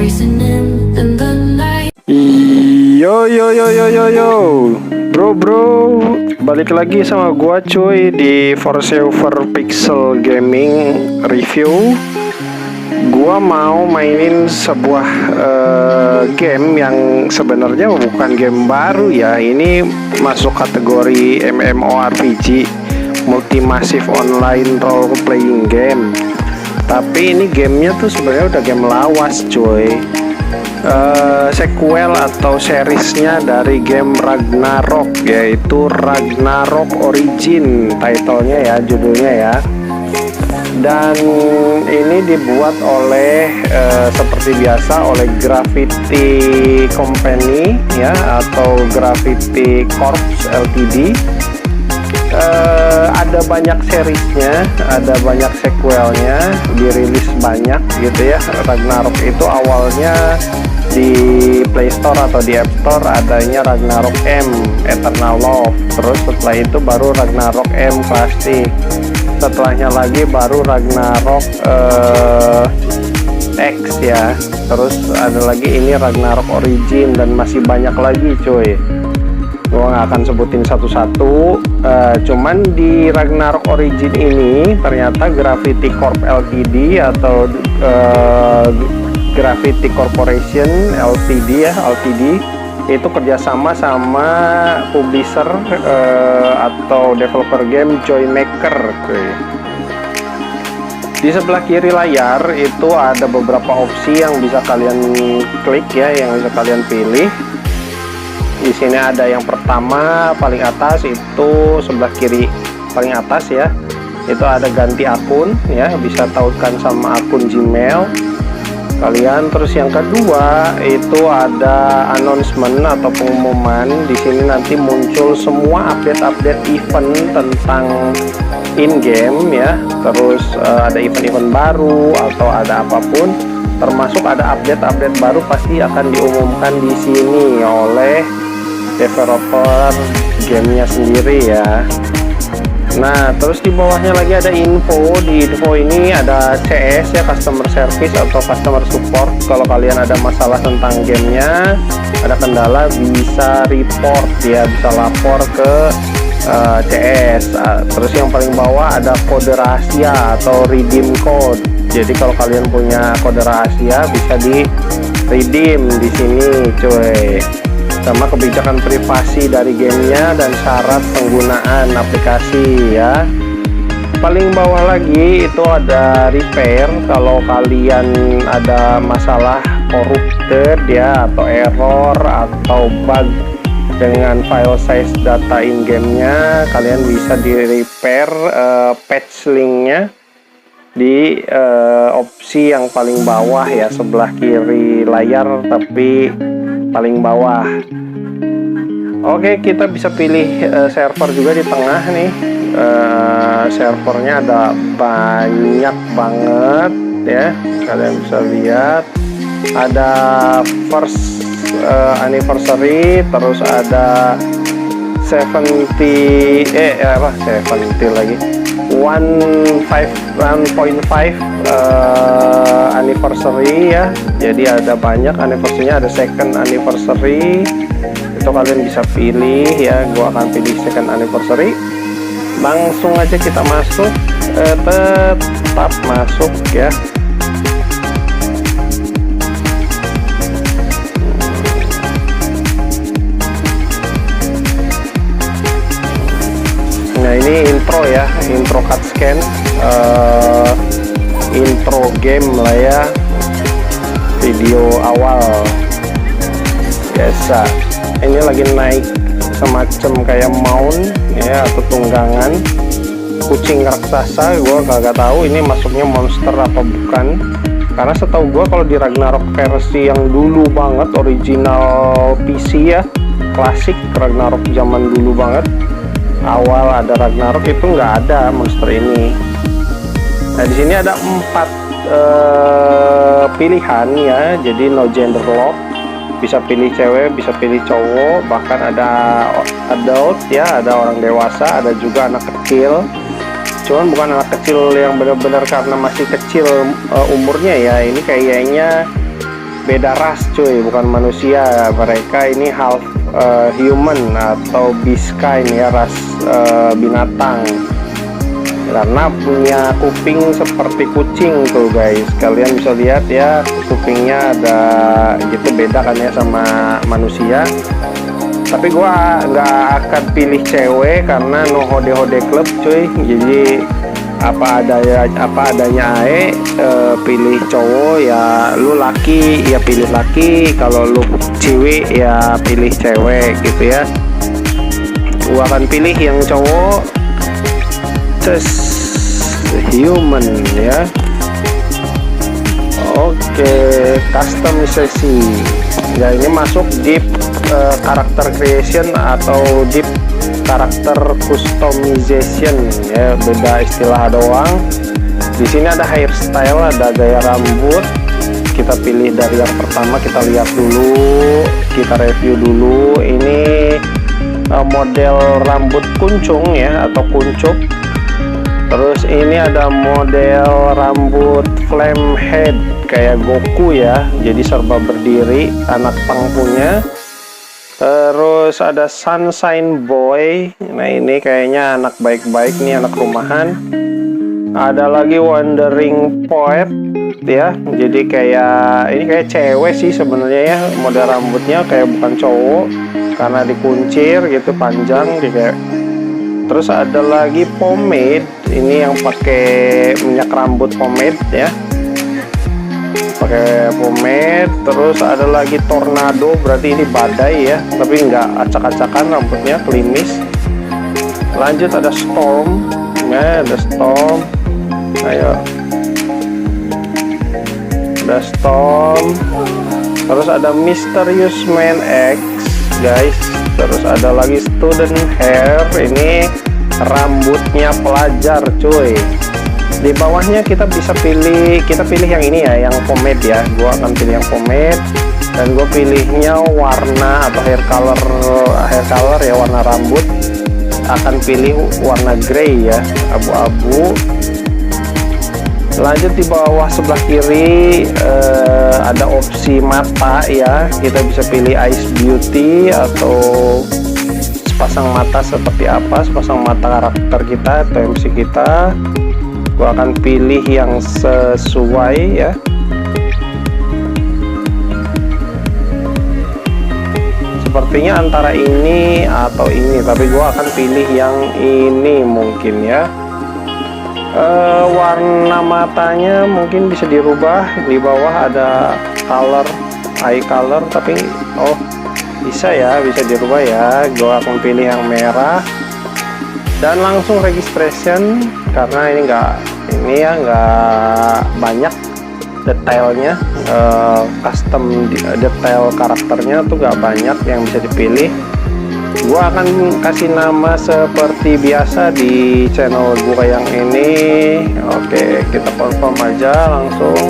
Yo yo yo yo yo yo, bro, balik lagi sama gua cuy di Voiceover Pixel Gaming Review. Gua mau mainin sebuah game yang sebenarnya bukan game baru ya. Ini masuk kategori MMORPG, Multi-Massive Online Role Playing Game. Tapi ini gamenya tuh sebenarnya udah game lawas cuy. Sequel atau seriesnya dari game Ragnarok, yaitu Ragnarok Origin titlenya ya, judulnya ya. Dan ini dibuat oleh seperti biasa oleh Gravity Company ya, atau Gravity Corps Ltd. Ada banyak seriesnya, ada banyak sequelnya, dirilis banyak gitu ya. Ragnarok itu awalnya di Play Store atau di App Store adanya Ragnarok M, Eternal Love. Terus setelah itu baru Ragnarok M Classic. Setelahnya lagi baru Ragnarok X ya. Terus ada lagi ini Ragnarok Origin, dan masih banyak lagi cuy. Gua nggak akan sebutin satu-satu. Cuman di Ragnarok Origin ini ternyata Gravity Corp Ltd atau Gravity Corporation Ltd ya, Ltd itu kerjasama sama publisher atau developer game Joymaker. Di sebelah kiri layar itu ada beberapa opsi yang bisa kalian klik ya, yang bisa kalian pilih. Di sini ada yang pertama paling atas, itu sebelah kiri paling atas ya, itu ada ganti akun ya, bisa tautkan sama akun Gmail kalian. Terus yang kedua itu ada announcement atau pengumuman. Di sini nanti muncul semua update-update event tentang in-game ya. Terus ada event-event baru atau ada apapun, termasuk ada update-update baru pasti akan diumumkan di sini oleh developer gamenya sendiri ya. Nah, terus di bawahnya lagi ada info. Di info ini ada CS ya, customer service atau customer support. Kalau kalian ada masalah tentang gamenya, ada kendala, bisa report ya, bisa lapor ke CS. Terus yang paling bawah ada kode rahasia atau redeem code. Jadi kalau kalian punya kode rahasia bisa di redeem di sini cuy. Sama kebijakan privasi dari gamenya dan syarat penggunaan aplikasi ya. Paling bawah lagi itu ada repair. Kalau kalian ada masalah corrupted ya, atau error atau bug dengan file size data in gamenya, kalian bisa di repair. Patch linknya di opsi yang paling bawah ya, sebelah kiri layar tapi paling bawah. Oke, kita bisa pilih server juga di tengah nih. Servernya ada banyak banget ya, kalian bisa lihat. Ada first anniversary, terus ada 70 lagi 1.5 anniversary ya. Jadi ada banyak anniversary-nya, ada second anniversary. Itu kalian bisa pilih ya. Gua akan pilih second anniversary. Langsung aja kita masuk. Tetap masuk ya. Nah, ini intro ya, intro cutscene, intro game lah ya, video awal biasa. Ini lagi naik semacam kayak mount ya, atau tunggangan kucing raksasa. Gua kagak tahu ini masuknya monster apa bukan, karena setahu gua kalau di Ragnarok versi yang dulu banget, original PC ya, klasik Ragnarok zaman dulu banget, awal ada Ragnarok itu nggak ada monster ini. Nah, di sini ada 4 pilihan ya, jadi no gender lock, bisa pilih cewek, bisa pilih cowok, bahkan ada adult ya, ada orang dewasa, ada juga anak kecil. Cuman bukan anak kecil yang benar-benar karena masih kecil umurnya ya, ini kayaknya beda ras cuy, bukan manusia. Mereka ini half human atau beast kind ya, ras binatang, karena punya kuping seperti kucing tuh guys. Kalian bisa lihat ya, kupingnya ada gitu, beda kan ya sama manusia. Tapi gua nggak akan pilih cewek karena no hode club cuy. Jadi apa adanya ae, pilih cowok ya, lu laki ya pilih laki, kalau lu cewek ya pilih cewek gitu ya. Gua akan pilih yang cowok, just human ya. Oke, customization ya, ini masuk deep character creation atau deep karakter customization ya, beda istilah doang. Di sini ada hairstyle, ada gaya rambut. Kita pilih dari yang pertama, kita lihat dulu, kita review dulu. Ini model rambut kuncung ya, atau kuncup. Terus ini ada model rambut flame head kayak Goku ya, jadi serba berdiri, anak pang punya. Terus ada Sunshine Boy. Nah ini kayaknya anak baik-baik nih, anak rumahan. Ada lagi Wandering Poet ya. Jadi kayak ini kayak cewek sih sebenarnya ya, model rambutnya kayak bukan cowok karena dikuncir gitu panjang kayak. Terus ada lagi Pomade. Ini yang pakai minyak rambut pomade ya, pakai pomade. Terus ada lagi Tornado, berarti ini badai ya, tapi nggak acak-acakan, rambutnya klimis. Lanjut ada Storm ya, ada Storm. Ayo, ada Storm. Terus ada Mysterious Man X guys. Terus ada lagi Student Hair, ini rambutnya pelajar cuy. Di bawahnya kita bisa pilih, kita pilih yang ini ya, yang pomade ya. Gua akan pilih yang pomade, dan gue pilihnya warna atau hair color ya, warna rambut. Akan pilih warna grey ya, abu-abu. Lanjut di bawah sebelah kiri ada opsi mata ya, kita bisa pilih Ice Beauty atau sepasang mata seperti apa, sepasang mata karakter kita atau MC kita. Gua akan pilih yang sesuai ya. Sepertinya antara ini atau ini, tapi gua akan pilih yang ini mungkin ya. Warna matanya mungkin bisa dirubah. Di bawah ada color, eye color, tapi oh bisa ya, bisa dirubah ya. Gua akan pilih yang merah dan langsung registration, karena ini nggak banyak detailnya, custom detail karakternya tuh nggak banyak yang bisa dipilih. Gua akan kasih nama seperti biasa di channel gua yang ini. Oke, kita confirm aja langsung.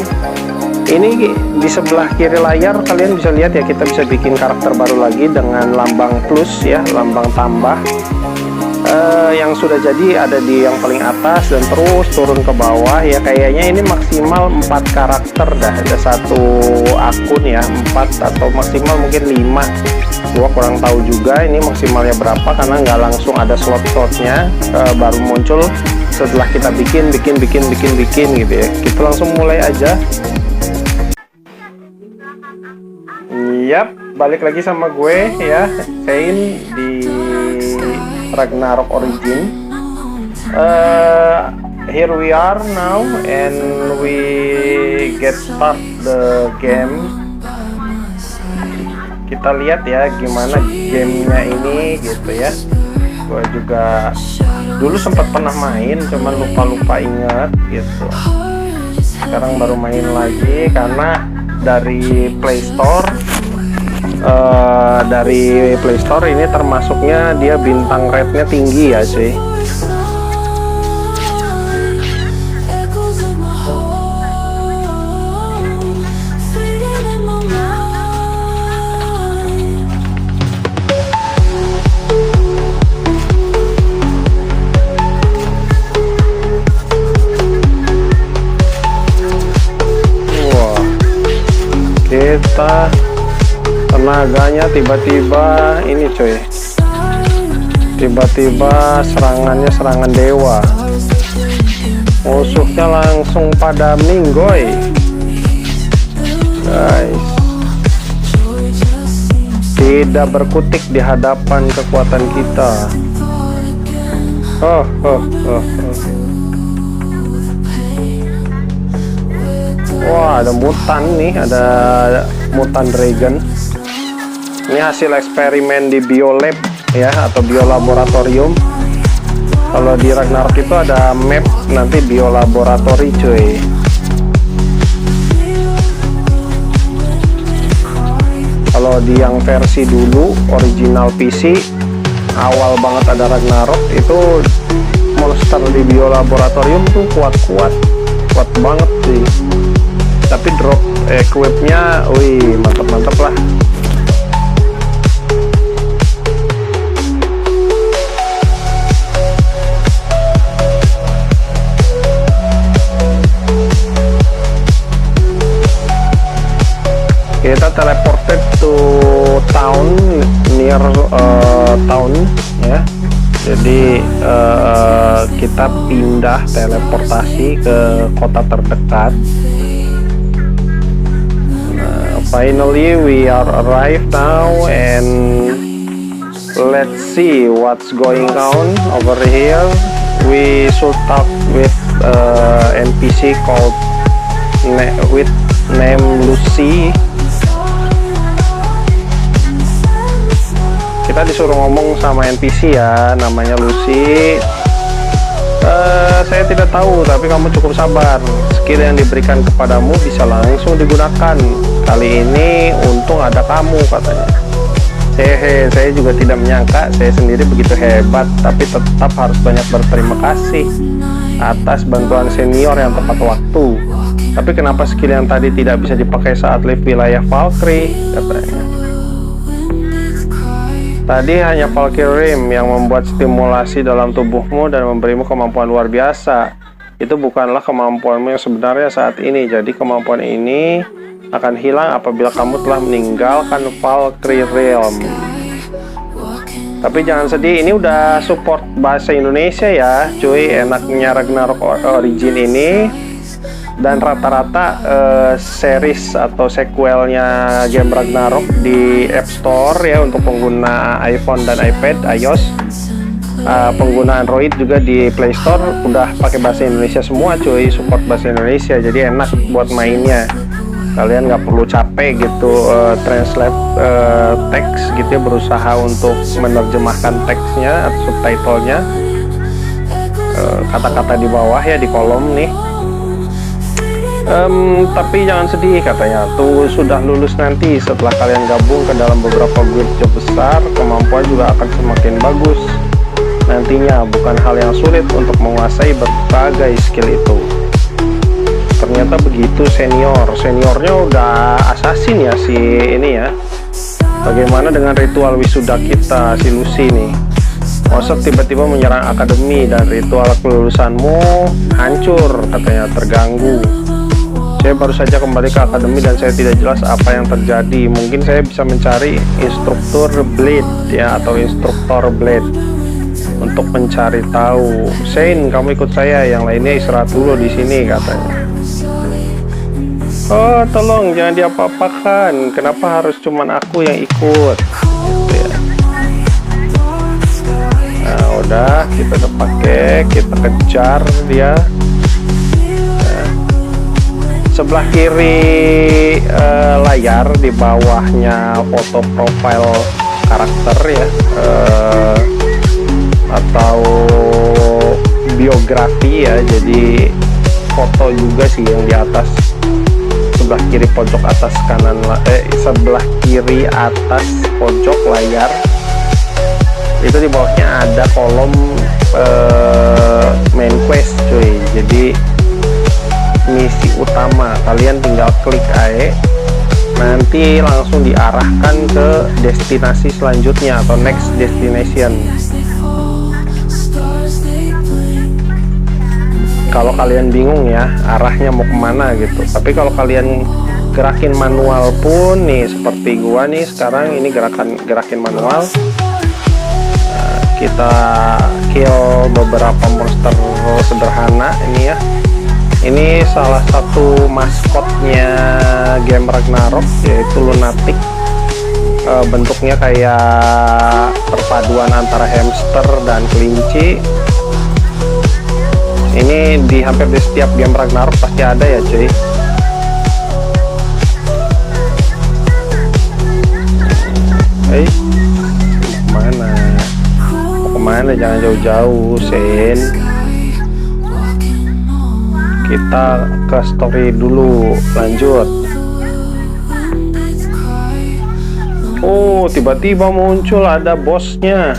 Ini di sebelah kiri layar kalian bisa lihat ya, kita bisa bikin karakter baru lagi dengan lambang plus ya, lambang tambah. Yang sudah jadi ada di yang paling atas dan terus turun ke bawah ya. Kayaknya ini maksimal 4 karakter dah, ada satu akun ya, 4 atau maksimal mungkin 5. Gua kurang tahu juga ini maksimalnya berapa, karena nggak langsung ada slot-slotnya, baru muncul setelah kita bikin gitu ya. Kita langsung mulai aja. Yap, balik lagi sama gue ya, Shane di Ragnarok Origin. Here we are now and we get start the game. Kita lihat ya gimana gamenya ini gitu ya. Gue juga dulu sempat pernah main, cuman lupa ingat gitu. Sekarang baru main lagi karena dari Play Store. Dari Play Store ini termasuknya dia bintang rate-nya tinggi ya sih. Wah, ternyata tenaganya tiba-tiba ini coy, tiba-tiba serangan dewa, musuhnya langsung pada minggoy guys, tidak berkutik di hadapan kekuatan kita. Wah, ada mutan nih, ada mutan dragon. Ini hasil eksperimen di biolab ya, atau biolaboratorium. Kalau di Ragnarok itu ada map nanti biolaboratori cuy. Kalau di yang versi dulu original PC awal banget ada Ragnarok, itu monster di biolaboratorium tuh kuat banget sih. Tapi drop equipnya, wih mantap lah. Kita teleported to town, near town ya. Jadi kita pindah teleportasi ke kota terdekat. Finally we are arrived now, and let's see what's going on over here. We should talk with NPC called with name Lucy. Kita disuruh ngomong sama NPC ya, namanya Lucy. Saya tidak tahu, tapi kamu cukup sabar. Skill yang diberikan kepadamu bisa langsung digunakan. Kali ini untung ada kamu, katanya. Saya juga tidak menyangka saya sendiri begitu hebat, tapi tetap harus banyak berterima kasih atas bantuan senior yang tepat waktu. Tapi kenapa skill yang tadi tidak bisa dipakai saat live wilayah Valkyrie, katanya. Tadi hanya Valkyrie yang membuat stimulasi dalam tubuhmu dan memberimu kemampuan luar biasa. Itu bukanlah kemampuanmu yang sebenarnya saat ini. Jadi kemampuan ini akan hilang apabila kamu telah meninggalkan Valkyrie Realm. Tapi jangan sedih, ini udah support bahasa Indonesia ya cuy. Enaknya Ragnarok Origin ini. Dan rata-rata series atau sequelnya game Ragnarok di App Store ya untuk pengguna iPhone dan iPad, iOS. Pengguna Android juga di Play Store udah pakai bahasa Indonesia semua cuy, support bahasa Indonesia, jadi enak buat mainnya. Kalian nggak perlu capek gitu translate teks gitu ya, berusaha untuk menerjemahkan teksnya atau subtitlenya, kata-kata di bawah ya di kolom nih. Tapi jangan sedih, katanya. Tunggu sudah lulus nanti. Setelah kalian gabung ke dalam beberapa guild job besar, kemampuan juga akan semakin bagus nantinya. Bukan hal yang sulit untuk menguasai berbagai skill itu. Ternyata begitu seniornya udah assassin ya si ini ya. Bagaimana dengan ritual wisuda kita si Lucy nih? Mosok tiba-tiba menyerang akademi dan ritual kelulusanmu hancur, katanya, terganggu. Saya baru saja kembali ke akademi dan saya tidak jelas apa yang terjadi. Mungkin saya bisa mencari instruktur Blade ya, atau instruktor Blade untuk mencari tahu. Shane, kamu ikut saya, yang lainnya istirahat dulu di sini, katanya. Oh, tolong jangan diapa-apakan. Kenapa harus cuman aku yang ikut? Gitu ya. Nah, udah kita udah pakai, kita kejar dia. Sebelah kiri layar di bawahnya foto profil karakter ya, atau biografi ya, jadi foto juga sih yang di atas sebelah kiri pojok atas kanan, sebelah kiri atas pojok layar itu di bawahnya ada kolom main quest cuy. Jadi misi utama, kalian tinggal klik aja, nanti langsung diarahkan ke destinasi selanjutnya atau next destination. Kalau kalian bingung ya arahnya mau kemana gitu, tapi kalau kalian gerakin manual pun nih, seperti gua nih sekarang ini gerakin manual. Kita kill beberapa monster sederhana ini ya. Ini salah satu maskotnya game Ragnarok, yaitu Lunatic. Bentuknya kayak perpaduan antara hamster dan kelinci. Ini di hampir di setiap game Ragnarok pasti ada ya cuy. Mana? Kemana? Jangan jauh-jauh, Sen. Kita ke story dulu, lanjut. Oh, tiba-tiba muncul ada bosnya.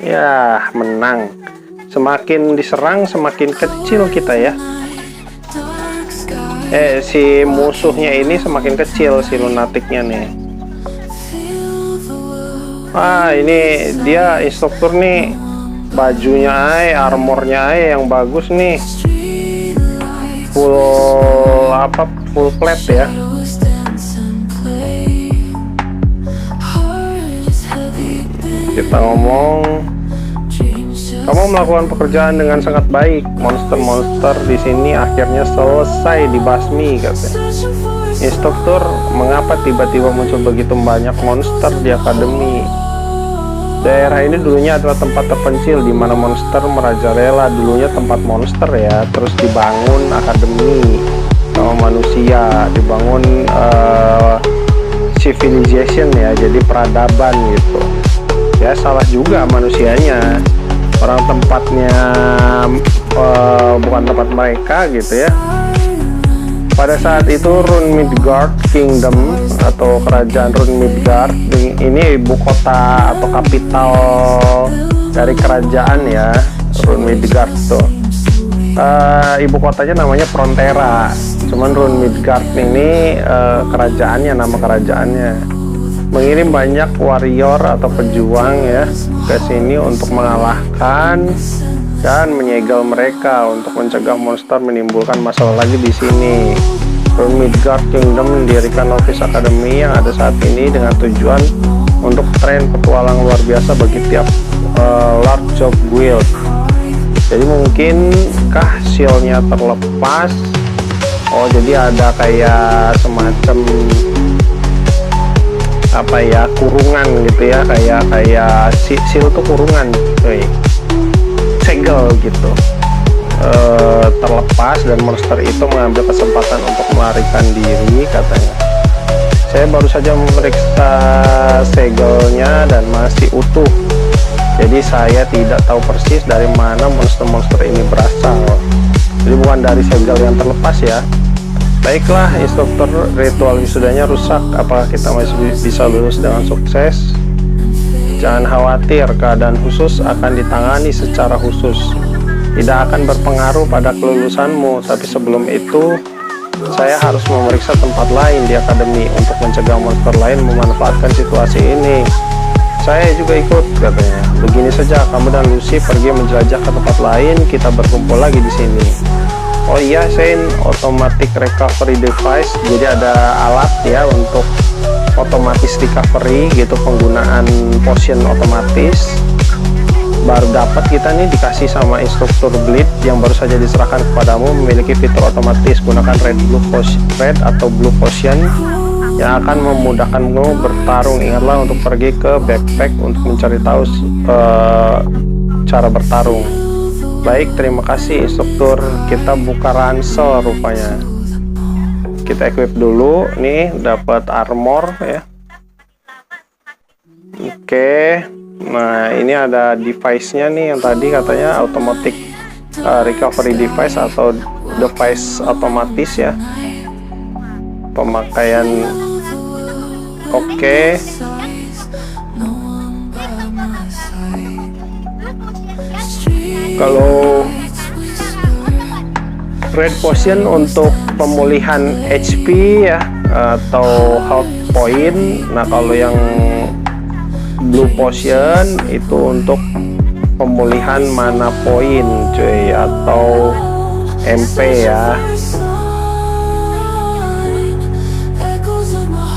Ya, menang. Semakin diserang, semakin kecil kita ya. Si musuhnya ini semakin kecil, si Lunaticnya nih. Ini dia instruktur nih. Bajunya armornya yang bagus nih. Full plate ya. Kita ngomong, kamu melakukan pekerjaan dengan sangat baik. Monster-monster di sini akhirnya selesai dibasmi, katanya. Instruktur, mengapa tiba-tiba muncul begitu banyak monster di akademi? Daerah ini dulunya adalah tempat terpencil di mana monster merajalela. Dulunya tempat monster ya, terus dibangun akademi sama manusia, dibangun civilization ya, jadi peradaban gitu. Ya salah juga manusianya, orang tempatnya bukan tempat mereka gitu ya. Pada saat itu Rune Midgard Kingdom atau kerajaan Rune Midgard ini ibu kota atau kapital dari kerajaan ya, Rune Midgard tuh. Ibu kotanya namanya Frontera. Cuman Rune Midgard ini kerajaannya, nama kerajaannya. Mengirim banyak warrior atau pejuang ya ke sini untuk mengalahkan dan menyegel mereka untuk mencegah monster menimbulkan masalah lagi di sini. Rune Midgard Kingdom mendirikan Novice Academy yang ada saat ini dengan tujuan untuk tren petualang luar biasa bagi tiap Large Job Guild. Jadi mungkinkah shieldnya terlepas? Oh, jadi ada kayak semacam apa ya, kurungan gitu ya, kayak shield tuh kurungan, segel gitu. Terlepas dan monster itu mengambil kesempatan untuk melarikan diri, katanya. Saya baru saja memeriksa segelnya dan masih utuh, jadi saya tidak tahu persis dari mana monster-monster ini berasal. Jadi bukan dari segel yang terlepas ya. Baiklah, instruktur, ritual wisudanya rusak. Apakah kita masih bisa lulus dengan sukses? Jangan khawatir, keadaan khusus akan ditangani secara khusus. Tidak akan berpengaruh pada kelulusanmu, tapi sebelum itu saya harus memeriksa tempat lain di akademi untuk mencegah monster lain memanfaatkan situasi ini. Saya juga ikut, katanya. Begini saja, kamu dan Lucy pergi menjelajah ke tempat lain, kita berkumpul lagi di sini. Oh iya, Shane, automatic recovery device. Jadi ada alat ya untuk otomatis recovery gitu, penggunaan potion otomatis. Baru dapat kita nih, dikasih sama instruktur Bleed yang baru saja diserahkan kepadamu, memiliki fitur otomatis. Gunakan red atau blue potion yang akan memudahkanmu bertarung. Ingatlah untuk pergi ke backpack untuk mencari tahu cara bertarung. Baik, terima kasih instruktur. Kita buka ransel rupanya. Kita equip dulu nih, dapat armor ya. Oke. Nah, ini ada device-nya nih yang tadi katanya automatic recovery device atau device otomatis ya. Pemakaian. Oke. Kalau red potion untuk pemulihan HP ya, atau health point. Nah, kalau yang blue potion itu untuk pemulihan mana point cuy, atau MP ya.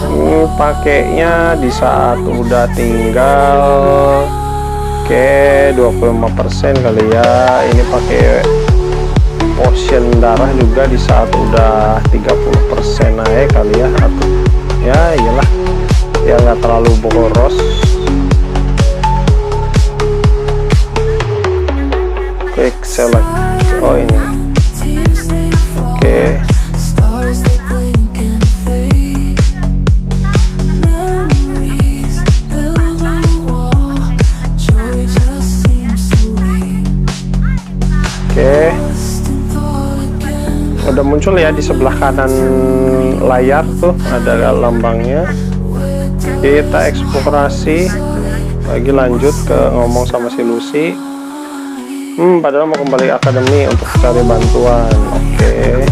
Ini pakainya di saat udah tinggal 25% kali ya. Ini pakai potion darah juga di saat udah 30% naik kali ya, atau ya iyalah ya, nggak terlalu boros. Quick select, oh ini oke. Udah muncul ya di sebelah kanan layar tuh, ada lambangnya. Kita eksplorasi lagi, lanjut ke ngomong sama si Lucy. Padahal mau kembali akademi untuk cari bantuan. Oke.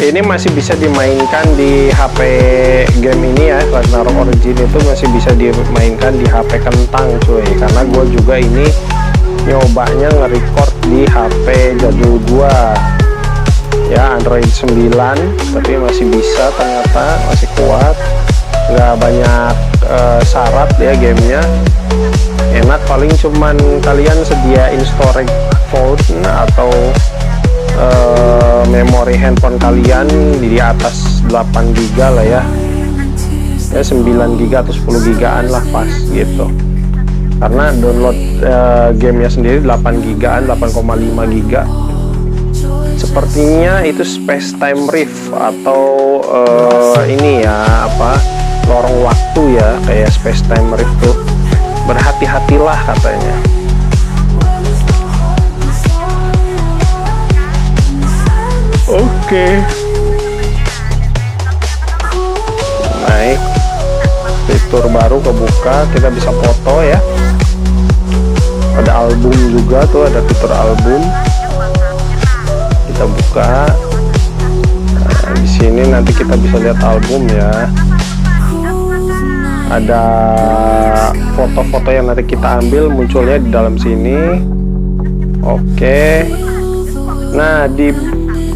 Ini masih bisa dimainkan di HP game ini ya, Ragnarok Origin itu masih bisa dimainkan di HP kentang cuy, karena gue juga ini nyobanya nge-record di HP jadul gua ya, Android 9, tapi masih bisa, ternyata masih kuat, nggak banyak syarat ya gamenya, enak. Paling cuman kalian sediain storage phone atau memori handphone kalian di atas 8 GB lah ya, 9 GB atau 10 GB-an lah pas gitu, karena download gamenya sendiri 8 GB-an, 8,5 GB. Sepertinya itu space time rift atau ini ya, apa, lorong waktu ya, kayak space time rift tuh. Berhati-hatilah katanya. Oke. Naik, fitur baru kebuka, kita bisa foto ya. Ada album juga tuh, ada fitur album. Kita buka. Nah, di sini nanti kita bisa lihat album ya. Ada foto-foto yang nanti kita ambil munculnya di dalam sini. Oke. Nah, di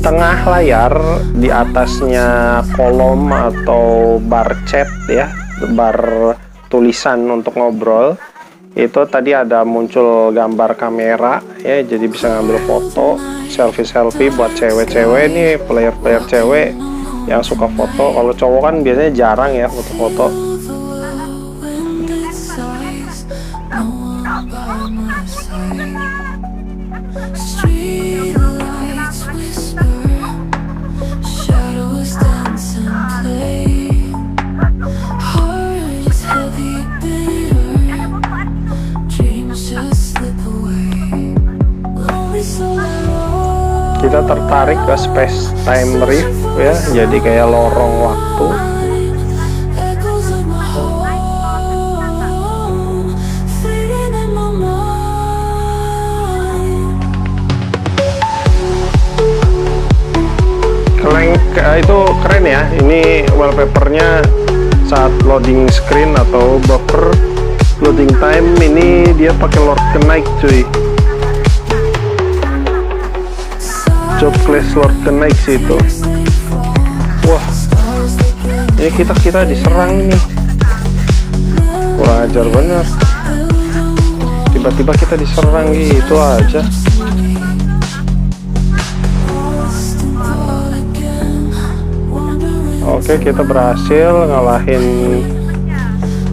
tengah layar di atasnya kolom atau bar chat ya, bar tulisan untuk ngobrol, itu tadi ada muncul gambar kamera ya, jadi bisa ngambil foto, selfie buat cewek-cewek nih, player cewek yang suka foto. Kalau cowok kan biasanya jarang ya foto-foto. Kita tertarik ke space time rift ya, jadi kayak lorong waktu. Itu keren ya, ini wallpapernya saat loading screen atau buffer loading time, ini dia pakai Lord Knight cuy. Job class Lord Knight sih itu. Wah, ini kita diserang nih, kurang ajar bener. Tiba-tiba kita diserang gitu aja. Oke, kita berhasil ngalahin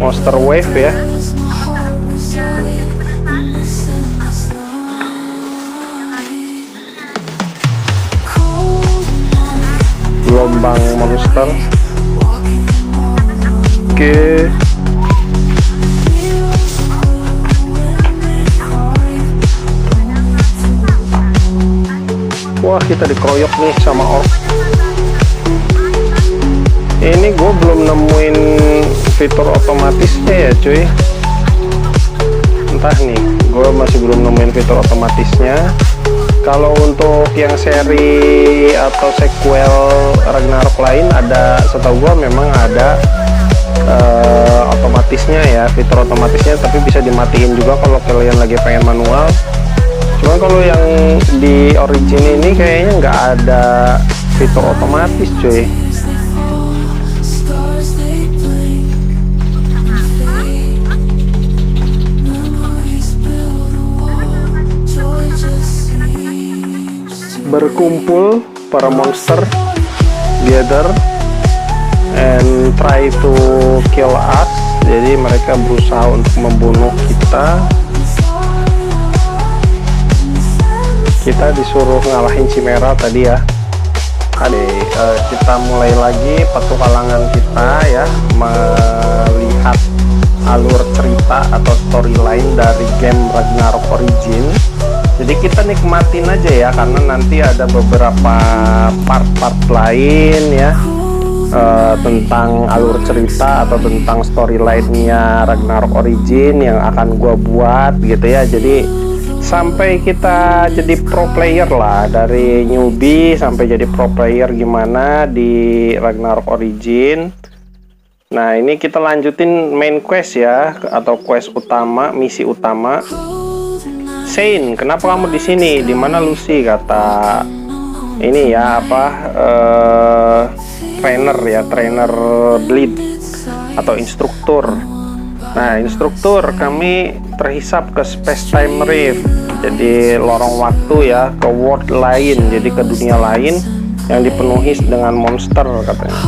monster wave ya. Gelombang monster. Oke. Wah, kita dikeroyok nih sama orc. Ini gue belum nemuin fitur otomatisnya ya cuy. Entah nih, gue masih belum nemuin fitur otomatisnya, Kalau untuk yang seri atau sequel Ragnarok lain, ada, setahu gua memang ada otomatisnya ya, fitur otomatisnya, tapi bisa dimatiin juga kalau kalian lagi pengen manual. Cuma kalau yang di Origin ini kayaknya nggak ada fitur otomatis cuy. Berkumpul para monster gather and try to kill us. Jadi mereka berusaha untuk membunuh kita. Kita disuruh ngalahin Chimera tadi ya. Kita mulai lagi petualangan kita ya, melihat alur cerita atau storyline dari game Ragnarok Origin. Jadi kita nikmatin aja ya, karena nanti ada beberapa part-part lain ya, tentang alur cerita atau tentang storyline-nya Ragnarok Origin yang akan gua buat gitu ya. Jadi sampai kita jadi pro player lah, dari newbie sampai jadi pro player gimana di Ragnarok Origin. Nah, ini kita lanjutin main quest ya, atau quest utama, misi utama. Shane, kenapa kamu di sini? Di mana Lucy? Kata ini ya, apa, trainer ya, trainer Bleed atau instruktur. Nah, instruktur, kami terhisap ke Space Time Rift, jadi lorong waktu ya, ke world lain, jadi ke dunia lain yang dipenuhi dengan monster katanya.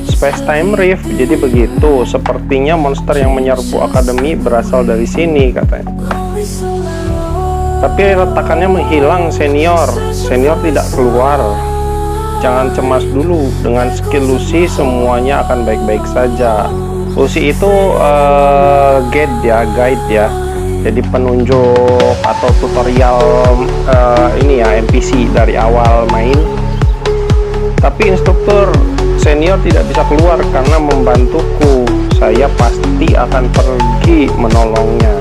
Space Time Rift, jadi begitu. Sepertinya monster yang menyerbu akademi berasal dari sini katanya. Tapi retakannya menghilang senior. Senior tidak keluar. Jangan cemas dulu. Dengan skill Lucy semuanya akan baik-baik saja. Lucy itu guide ya. Jadi penunjuk atau tutorial ini ya, NPC dari awal main. Tapi instruktur senior tidak bisa keluar karena membantuku. Saya pasti akan pergi menolongnya.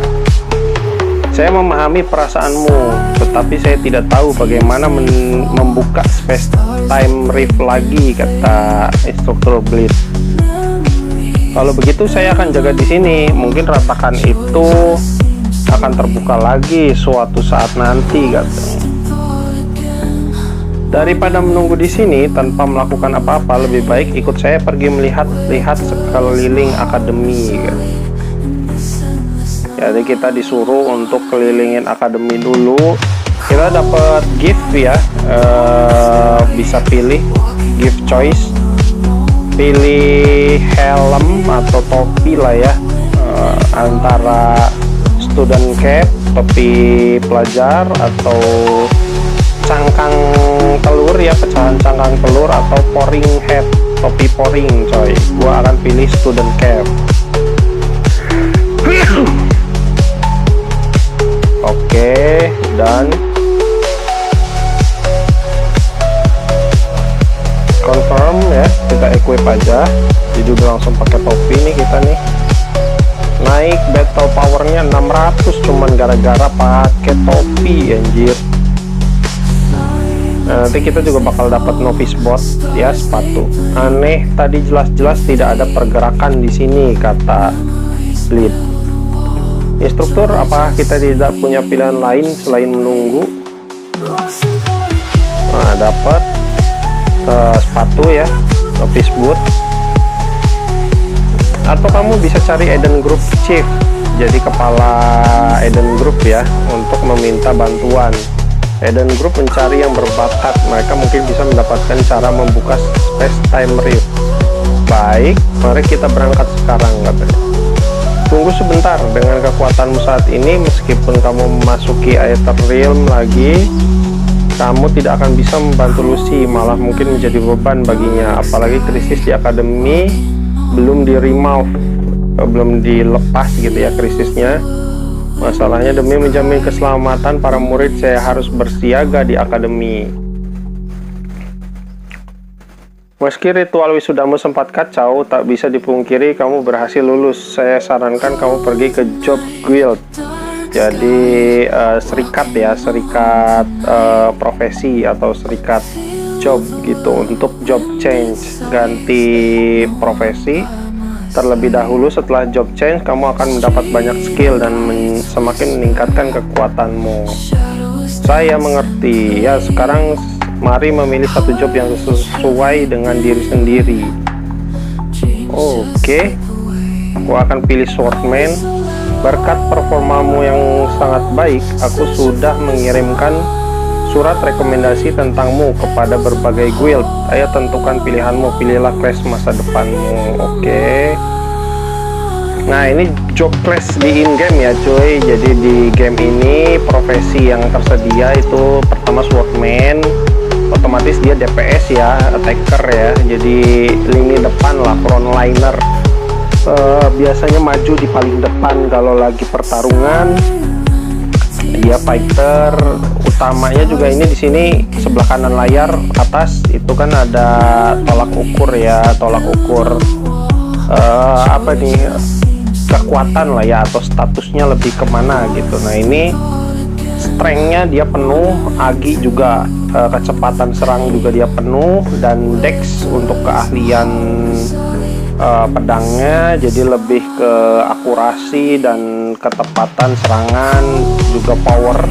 Saya memahami perasaanmu, tetapi saya tidak tahu bagaimana membuka Space Time Rift lagi, kata instruktur Bleed. Kalau begitu saya akan jaga di sini. Mungkin retakan itu akan terbuka lagi suatu saat nanti, katanya. Daripada menunggu di sini tanpa melakukan apa-apa, lebih baik ikut saya pergi melihat sekeliling akademi, katanya. Jadi kita disuruh untuk kelilingin akademi dulu. Kita dapat gift ya, bisa pilih gift choice, pilih helm atau topi lah ya, antara student cap, topi pelajar, atau cangkang telur ya, pecahan cangkang telur, atau poring head, topi poring coy. Gua akan pilih student cap. Oke, dan confirm ya, kita equip aja. Jadi udah langsung pakai topi nih kita nih. Naik battle powernya 600 cuman gara-gara pakai topi, anjir. Nah, nanti kita juga bakal dapat novice bot ya, sepatu. Aneh, tadi jelas-jelas tidak ada pergerakan di sini, kata Bleed. Instruktur, apa kita tidak punya pilihan lain selain menunggu? Nah, dapat sepatu ya, novice boot. Atau kamu bisa cari Eden Group Chief, jadi kepala Eden Group ya, untuk meminta bantuan. Eden Group mencari yang berbakat. Mereka mungkin bisa mendapatkan cara membuka Space Time Rift. Baik, mari kita berangkat sekarang, katanya. Tunggu sebentar, dengan kekuatanmu saat ini, meskipun kamu memasuki Aether Realm lagi, kamu tidak akan bisa membantu Lucy, malah mungkin menjadi beban baginya. Apalagi krisis di akademi belum di-remove, belum dilepas gitu ya krisisnya. Masalahnya, demi menjamin keselamatan para murid, saya harus bersiaga di akademi. Meski ritual wisudamu sempat kacau, tak bisa dipungkiri kamu berhasil lulus. Saya sarankan kamu pergi ke Job Guild. Jadi serikat ya, serikat profesi atau serikat job gitu, untuk job change, ganti profesi terlebih dahulu. Setelah job change kamu akan mendapat banyak skill dan semakin meningkatkan kekuatanmu. Saya mengerti ya. Sekarang mari memilih satu job yang sesuai dengan diri sendiri. Oke, aku akan pilih swordman. Berkat performamu yang sangat baik, aku sudah mengirimkan surat rekomendasi tentangmu kepada berbagai guild. Ayo tentukan pilihanmu, pilihlah class masa depanmu. Oke. Nah, ini job class di in-game ya cuy. Jadi di game ini profesi yang tersedia itu pertama swordman, otomatis dia DPS ya, attacker ya. Jadi lini depan lah, frontliner. Biasanya maju di paling depan kalau lagi pertarungan. Dia fighter. Utamanya juga ini di sini sebelah kanan layar atas itu kan ada tolak ukur ya, tolak ukur apa nih, kekuatan lah ya, atau statusnya lebih kemana gitu. Nah ini strength-nya dia penuh, agi juga kecepatan serang juga dia penuh, dan dex untuk keahlian pedangnya jadi lebih ke akurasi dan ketepatan serangan, juga power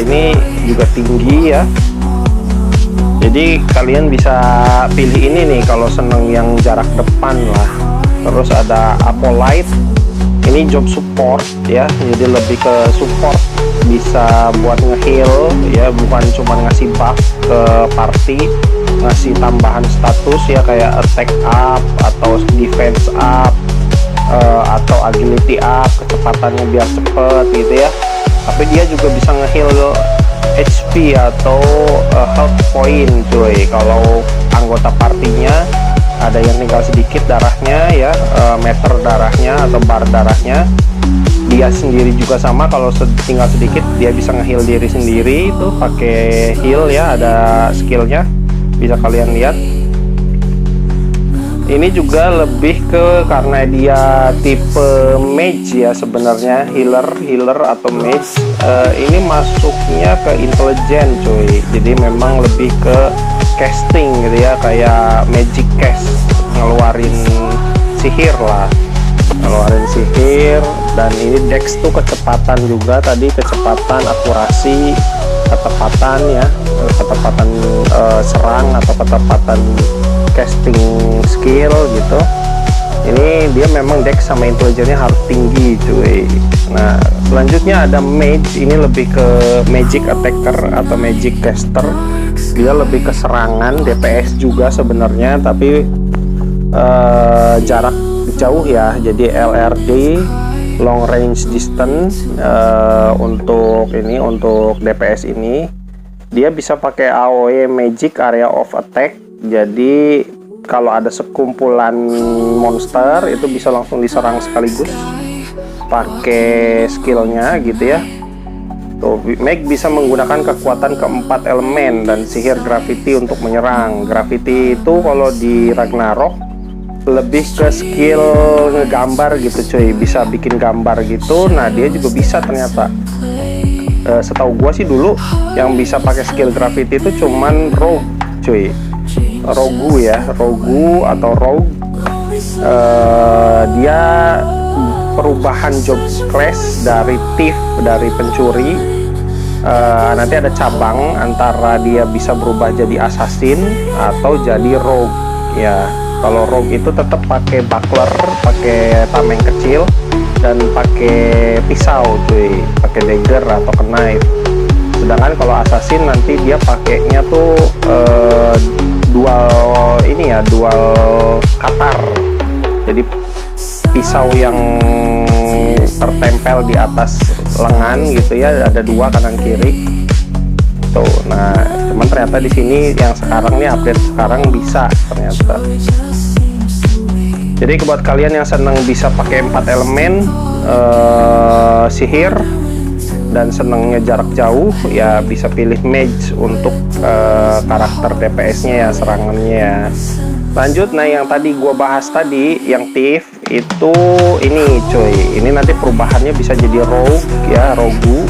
ini juga tinggi ya. Jadi kalian bisa pilih ini nih kalau seneng yang jarak depan lah. Terus ada Apolite, ini job support ya, jadi lebih ke support, bisa buat nge-heal ya, bukan cuma ngasih buff ke party, ngasih tambahan status ya, kayak attack up atau defense up atau agility up, kecepatannya biar cepet gitu ya. Tapi dia juga bisa nge-heal HP atau health point cuy. Kalau anggota partinya ada yang tinggal sedikit darahnya ya, meter darahnya atau bar darahnya, dia sendiri juga sama, kalau tinggal sedikit dia bisa nge-heal diri sendiri. Itu pakai heal ya, ada skillnya, bisa kalian lihat. Ini juga lebih ke, karena dia tipe mage ya sebenarnya, healer atau mage. Ini masuknya ke intelijen cuy, jadi memang lebih ke casting gitu ya, kayak magic cast, ngeluarin sihir lah, ngeluarin sihir. Dan ini dex tuh kecepatan juga, tadi kecepatan, akurasi, ketepatan ya, ketepatan serang atau ketepatan casting skill gitu. Ini dia memang dex sama intelijennya harus tinggi cuy. Nah selanjutnya ada mage, ini lebih ke magic attacker atau magic caster. Dia lebih ke serangan, DPS juga sebenarnya, tapi jarak jauh ya, jadi LRD, long range distance. Untuk ini, untuk DPS ini dia bisa pakai AOE magic area of attack. Jadi kalau ada sekumpulan monster itu bisa langsung diserang sekaligus pakai skillnya gitu ya. Tuh, Meg bisa menggunakan kekuatan keempat elemen dan sihir gravity untuk menyerang. Gravity itu kalau di Ragnarok lebih ke skill ngegambar gitu cuy, bisa bikin gambar gitu. Nah dia juga bisa ternyata. Setahu gua sih dulu yang bisa pakai skill gravity itu cuman rogue cuy, rogu ya, rogu atau rogue. Dia perubahan job class dari thief, dari pencuri. Nanti ada cabang antara dia bisa berubah jadi assassin atau jadi rogue ya. Kalau rogue itu tetap pakai buckler, pakai tameng kecil, dan pakai pisau cuy, pakai dagger atau knife. Sedangkan kalau assassin nanti dia pakainya tuh dual ini ya, dual katar. Jadi pisau yang tertempel di atas lengan gitu ya, ada dua kanan kiri tuh. Nah cuman ternyata di sini yang sekarang nih, update sekarang bisa ternyata. Jadi buat kalian yang seneng bisa pakai 4 elemen sihir dan senengnya jarak jauh ya, bisa pilih mage untuk karakter DPS nya ya, serangannya ya. Lanjut, nah yang tadi gua bahas tadi, yang thief itu ini cuy, ini nanti perubahannya bisa jadi rogue ya, rogue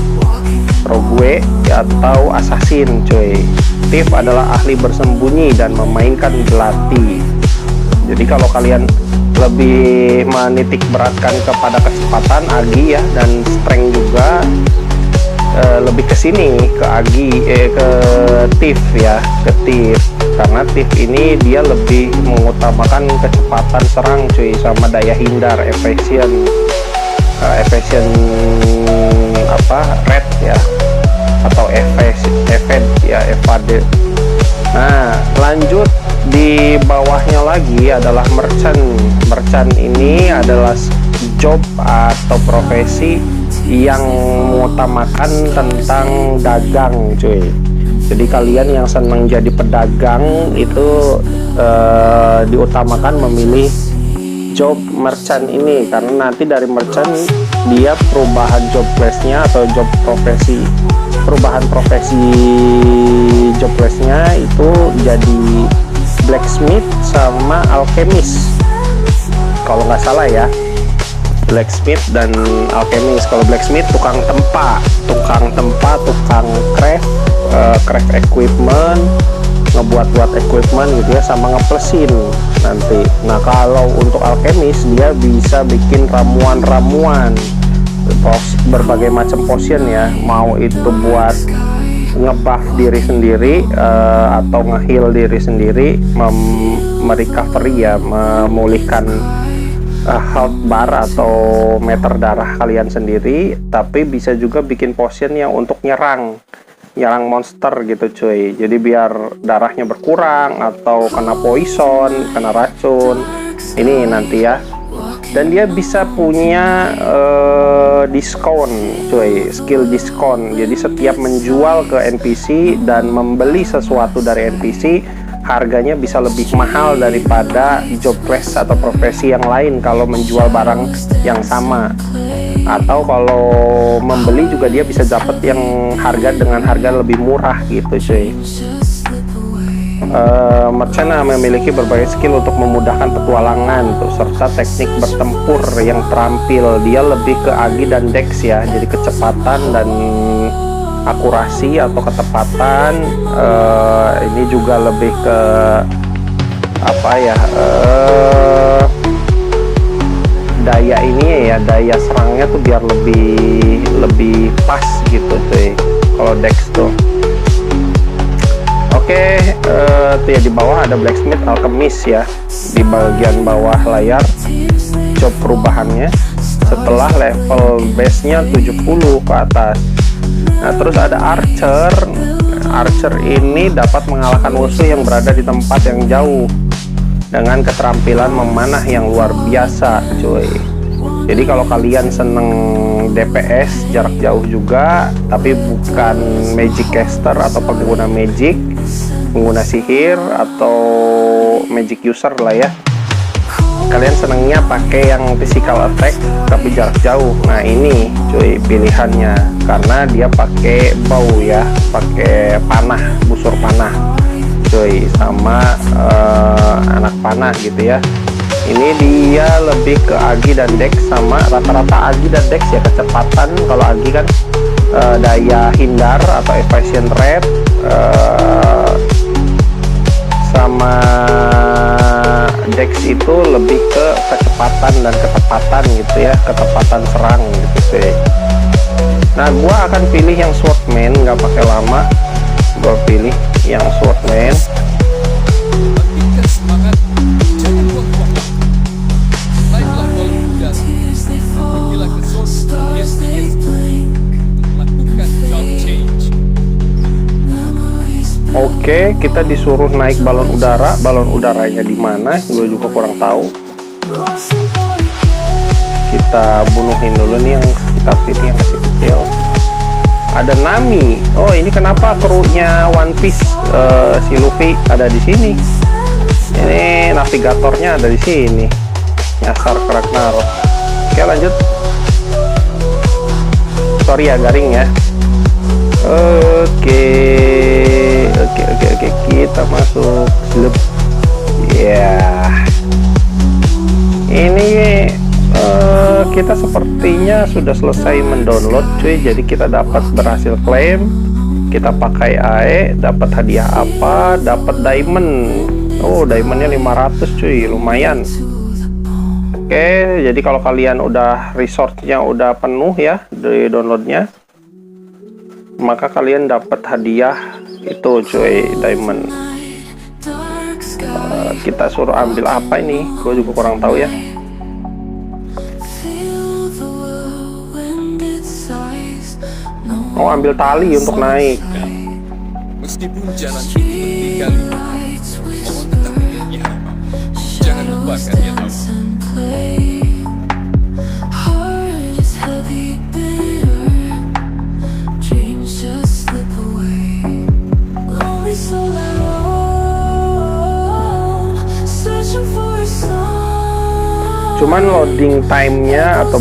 ya, atau assassin cuy. Thief adalah ahli bersembunyi dan memainkan gelati. Jadi kalau kalian lebih menitik beratkan kepada kecepatan agi ya, dan strength juga, lebih ke sini ke agi, ke thief ya, ke thief. Karena thief ini dia lebih mengutamakan kecepatan serang cuy, sama daya hindar, evasion red ya, atau evade ya, evade. Nah lanjut, di bawahnya lagi adalah merchant. Merchant ini adalah job atau profesi yang mengutamakan tentang dagang cuy. Jadi kalian yang senang jadi pedagang itu diutamakan memilih job merchant ini, karena nanti dari merchant dia perubahan job class-nya atau job profesi, perubahan profesi job class-nya itu jadi blacksmith sama alchemist kalau nggak salah ya. Blacksmith dan alchemist. Kalau blacksmith tukang tempa, tukang craft equipment, ngebuat equipment gitu ya, sama ngeplesin nanti. Nah kalau untuk alchemist dia bisa bikin ramuan-ramuan, berbagai macam potion ya, mau itu buat ngebuff diri sendiri atau ngeheal diri sendiri, merecovery ya, memulihkan health bar atau meter darah kalian sendiri. Tapi bisa juga bikin potion yang untuk nyerang monster gitu cuy, jadi biar darahnya berkurang atau kena poison, kena racun ini nanti ya. Dan dia bisa punya diskon cuy, skill diskon. Jadi setiap menjual ke NPC dan membeli sesuatu dari NPC, harganya bisa lebih mahal daripada job class atau profesi yang lain kalau menjual barang yang sama. Atau kalau membeli juga dia bisa dapat yang dengan harga lebih murah gitu cuy. Merchant memiliki berbagai skill untuk memudahkan petualangan tuh, serta teknik bertempur yang terampil. Dia lebih ke agi dan dex ya, jadi kecepatan dan akurasi atau ketepatan. Ini juga lebih ke apa ya, daya ini ya, daya serangnya tuh biar lebih pas gitu cuy kalau dex tuh. Oke, tuh ya, di bawah ada blacksmith, alchemist ya, di bagian bawah layar job perubahannya setelah level base nya 70 ke atas. Nah terus ada archer. Archer ini dapat mengalahkan musuh yang berada di tempat yang jauh dengan keterampilan memanah yang luar biasa cuy. Jadi kalau kalian seneng DPS jarak jauh juga, tapi bukan magic caster atau pengguna magic, pengguna sihir atau magic user lah ya, kalian senengnya pakai yang physical attack tapi jarak jauh, nah ini cuy pilihannya, karena dia pakai bow ya, pakai panah, busur panah cuy, sama anak panah gitu ya. Ini dia lebih ke agi dan dex, sama rata-rata agi dan dex ya, kecepatan. Kalau agi kan daya hindar atau evasion rate, sama dex itu lebih ke kecepatan dan ketepatan gitu ya, ketepatan serang gitu sih. Nah gua akan pilih yang swordman, nggak pakai lama, gua pilih yang swordman. Oke, kita disuruh naik balon udara. Balon udaranya di mana? Gue juga kurang tahu. Kita bunuhin dulu nih yang sekitar sini yang kecil-kecil. Ada Nami. Oh, ini kenapa krunya One Piece si Luffy ada di sini? Ini navigatornya ada di sini. Nyasar ke Ragnarok. Oke, lanjut. Sorry ya garing ya. Oke, kita masuk. Ya, ini kita sepertinya sudah selesai mendownload cuy. Jadi kita dapat berhasil klaim, kita pakai AE, dapat hadiah apa, dapat diamond. Oh, diamondnya 500 cuy, lumayan. Oke, jadi kalau kalian udah resource-nya udah penuh ya dari downloadnya, maka kalian dapat hadiah itu cuy, diamond. Kita suruh ambil apa ini? Gue juga kurang tahu ya. Oh, ambil tali untuk naik. Meskipun jalan ini tertinggal, mohon tetap berhati-hati. Jangan lupakan ya Allah. Cuman loading time-nya atau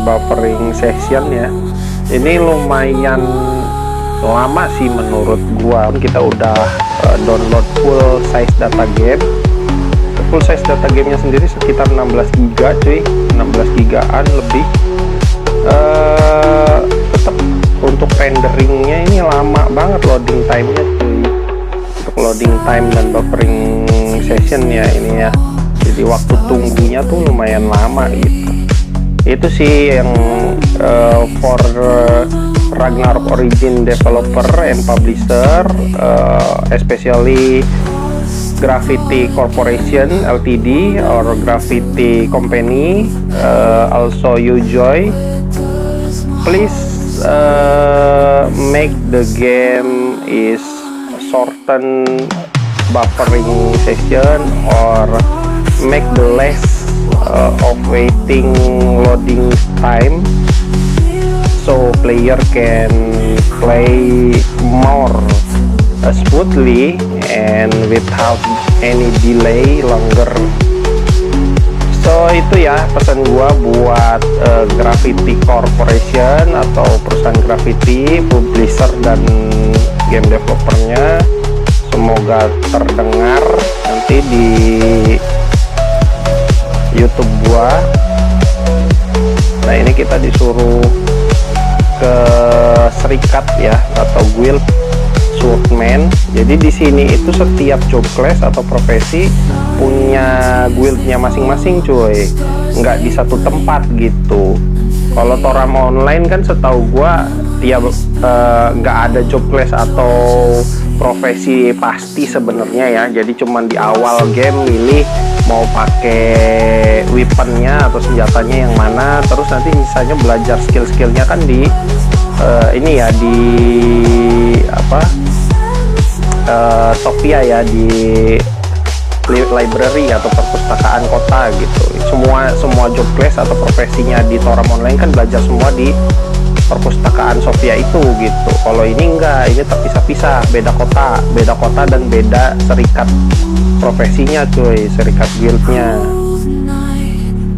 buffering session ya, ini lumayan lama sih menurut gua. Kita udah download full size data game. Full size data gamenya sendiri sekitar 16 GB cuy, 16 gigaan lebih. Tetap untuk renderingnya ini lama banget loading time-nya cuy. Untuk loading time dan buffering session ya ini ya. Jadi waktu tunggunya tuh lumayan lama gitu. Itu sih yang for Ragnarok Origin developer and publisher, especially Gravity Corporation Ltd or Gravity Company, also Ujoy. Please make the game is shorten buffering session or make the less of waiting loading time, so player can play more smoothly and without any delay longer. So itu ya pesan gua buat Gravity Corporation atau perusahaan Gravity, publisher dan game developernya. Semoga terdengar nanti di YouTube gua. Nah, ini kita disuruh ke serikat ya atau guild swordman. Jadi di sini itu setiap job class atau profesi punya guildnya masing-masing cuy, nggak di satu tempat gitu. Kalau Torama Online kan setahu gua tiap nggak ada job class atau profesi pasti sebenarnya ya. Jadi cuman di awal game milih mau pakai weaponnya atau senjatanya yang mana, terus nanti misalnya belajar skill-skillnya kan di ini ya di apa Sofia ya, di library atau perpustakaan kota gitu. Semua job class atau profesinya di Torama Online kan belajar semua di perpustakaan Sofia itu gitu. Kalau ini enggak, ini terpisah-pisah, beda kota dan beda serikat profesinya cuy, serikat guildnya.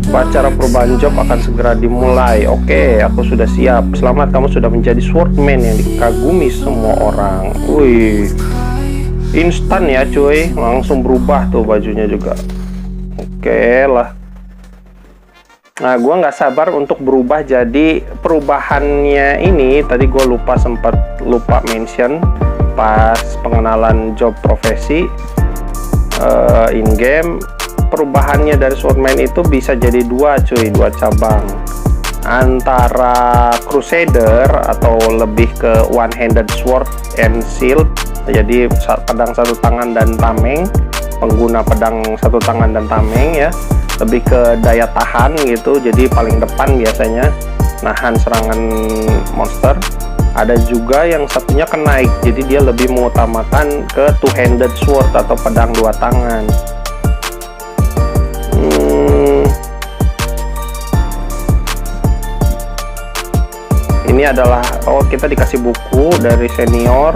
Acara perubahan job akan segera dimulai. Oke, aku sudah siap. Selamat, kamu sudah menjadi swordman yang dikagumi semua orang. Wih, instan ya cuy, langsung berubah tuh bajunya juga. Oke lah. Nah, gua nggak sabar untuk berubah. Jadi perubahannya ini tadi gua sempat lupa mention pas pengenalan job profesi in game. Perubahannya dari swordman itu bisa jadi dua cabang, antara crusader atau lebih ke one handed sword and shield. Jadi pedang satu tangan dan tameng, pengguna pedang satu tangan dan tameng ya, lebih ke daya tahan gitu. Jadi paling depan biasanya nahan serangan monster. Ada juga yang satunya kenaik, jadi dia lebih mengutamakan ke two handed sword atau pedang dua tangan. Ini adalah kita dikasih buku dari senior,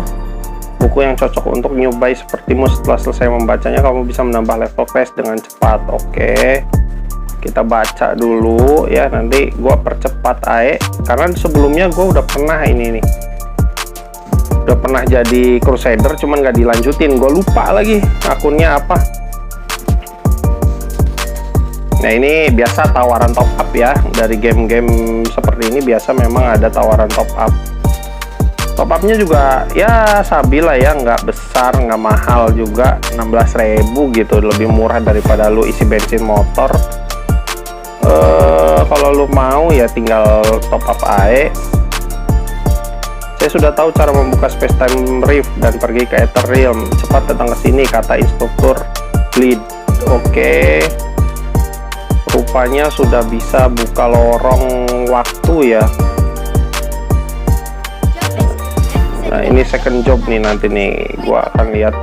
buku yang cocok untuk newbie sepertimu. Setelah selesai membacanya, kamu bisa menambah level quest dengan cepat. Oke, kita baca dulu ya, nanti gua percepat aja karena sebelumnya gua udah pernah udah pernah jadi crusader, cuman nggak dilanjutin. Gua lupa lagi akunnya apa. Nah ini biasa tawaran top up ya, dari game-game seperti ini biasa memang ada tawaran top up. Top upnya juga ya stabil lah ya, nggak besar nggak mahal juga, 16.000 gitu, lebih murah daripada lu isi bensin motor. Kalau lu mau ya tinggal top up aja. Saya sudah tahu cara membuka Space Time Rift dan pergi ke Ethereum. Cepat datang ke sini, kata instruktur Bleed. Oke. Rupanya sudah bisa buka lorong waktu ya. Nah ini second job nih, nanti nih gua akan lihat,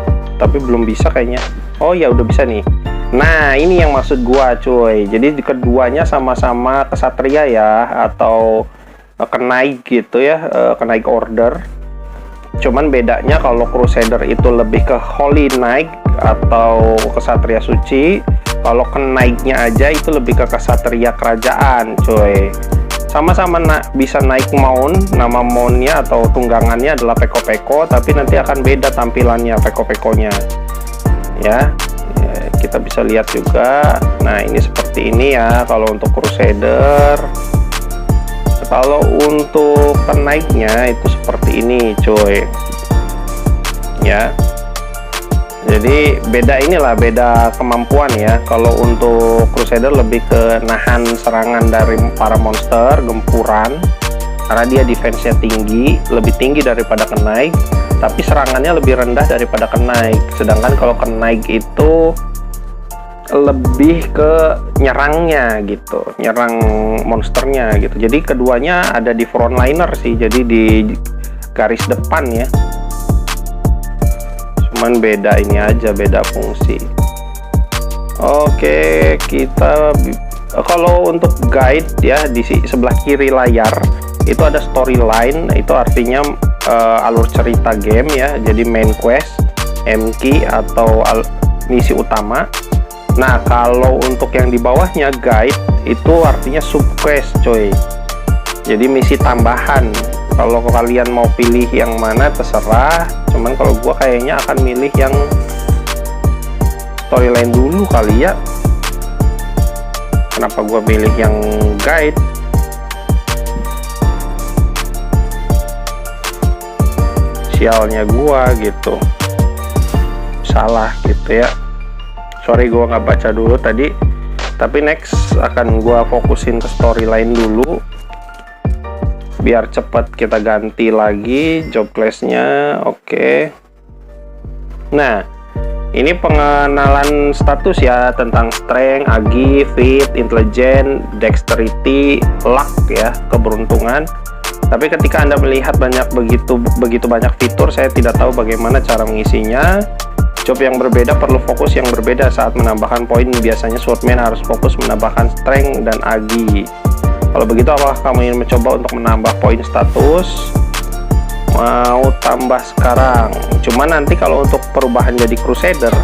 tapi belum bisa kayaknya. Oh ya udah bisa nih. Nah ini yang maksud gua cuy, jadi keduanya sama-sama kesatria ya, atau kenaik gitu ya, kenaik order. Cuman bedanya kalau Crusader itu lebih ke Holy Knight atau kesatria suci. Kalau kenaiknya aja itu lebih ke kesatria kerajaan cuy. Sama-sama bisa naik mount, nama mountnya atau tunggangannya adalah Peko-Peko, tapi nanti akan beda tampilannya Peko-Pekonya ya. Kita bisa lihat juga. Nah ini seperti ini ya kalau untuk Crusader. Kalau untuk kenaiknya itu seperti ini cuy ya. Jadi beda inilah, beda kemampuan ya. Kalau untuk Crusader lebih ke nahan serangan dari para monster, gempuran, karena dia defense-nya tinggi, lebih tinggi daripada kenaik, tapi serangannya lebih rendah daripada kenaik. Sedangkan kalau kenaik itu lebih ke nyerangnya gitu, nyerang monsternya gitu. Jadi keduanya ada di frontliner sih, jadi di garis depan ya. Cuman beda ini aja, beda fungsi. Oke, kita kalau untuk guide ya di sebelah kiri layar itu ada storyline, itu artinya alur cerita game ya. Jadi main quest, MQ atau misi utama. Nah, kalau untuk yang di bawahnya guide itu artinya sub quest coy. Jadi misi tambahan. Kalau kalian mau pilih yang mana terserah, cuman kalau gua kayaknya akan milih yang storyline dulu kali ya. Kenapa gua pilih yang guide? Sialnya gua gitu, salah gitu ya. Sorry gua nggak baca dulu tadi, tapi next akan gua fokusin ke storyline dulu biar cepat kita ganti lagi job class-nya. Oke. Nah, ini pengenalan status ya tentang strength, agi, fit, intelligence, dexterity, luck ya, keberuntungan. Tapi ketika Anda melihat begitu banyak fitur, saya tidak tahu bagaimana cara mengisinya. Job yang berbeda perlu fokus yang berbeda saat menambahkan poin. Biasanya swordman harus fokus menambahkan strength dan agi. Kalau begitu, apakah kamu ingin mencoba untuk menambah poin status? Mau tambah sekarang. Cuman nanti kalau untuk perubahan jadi Crusader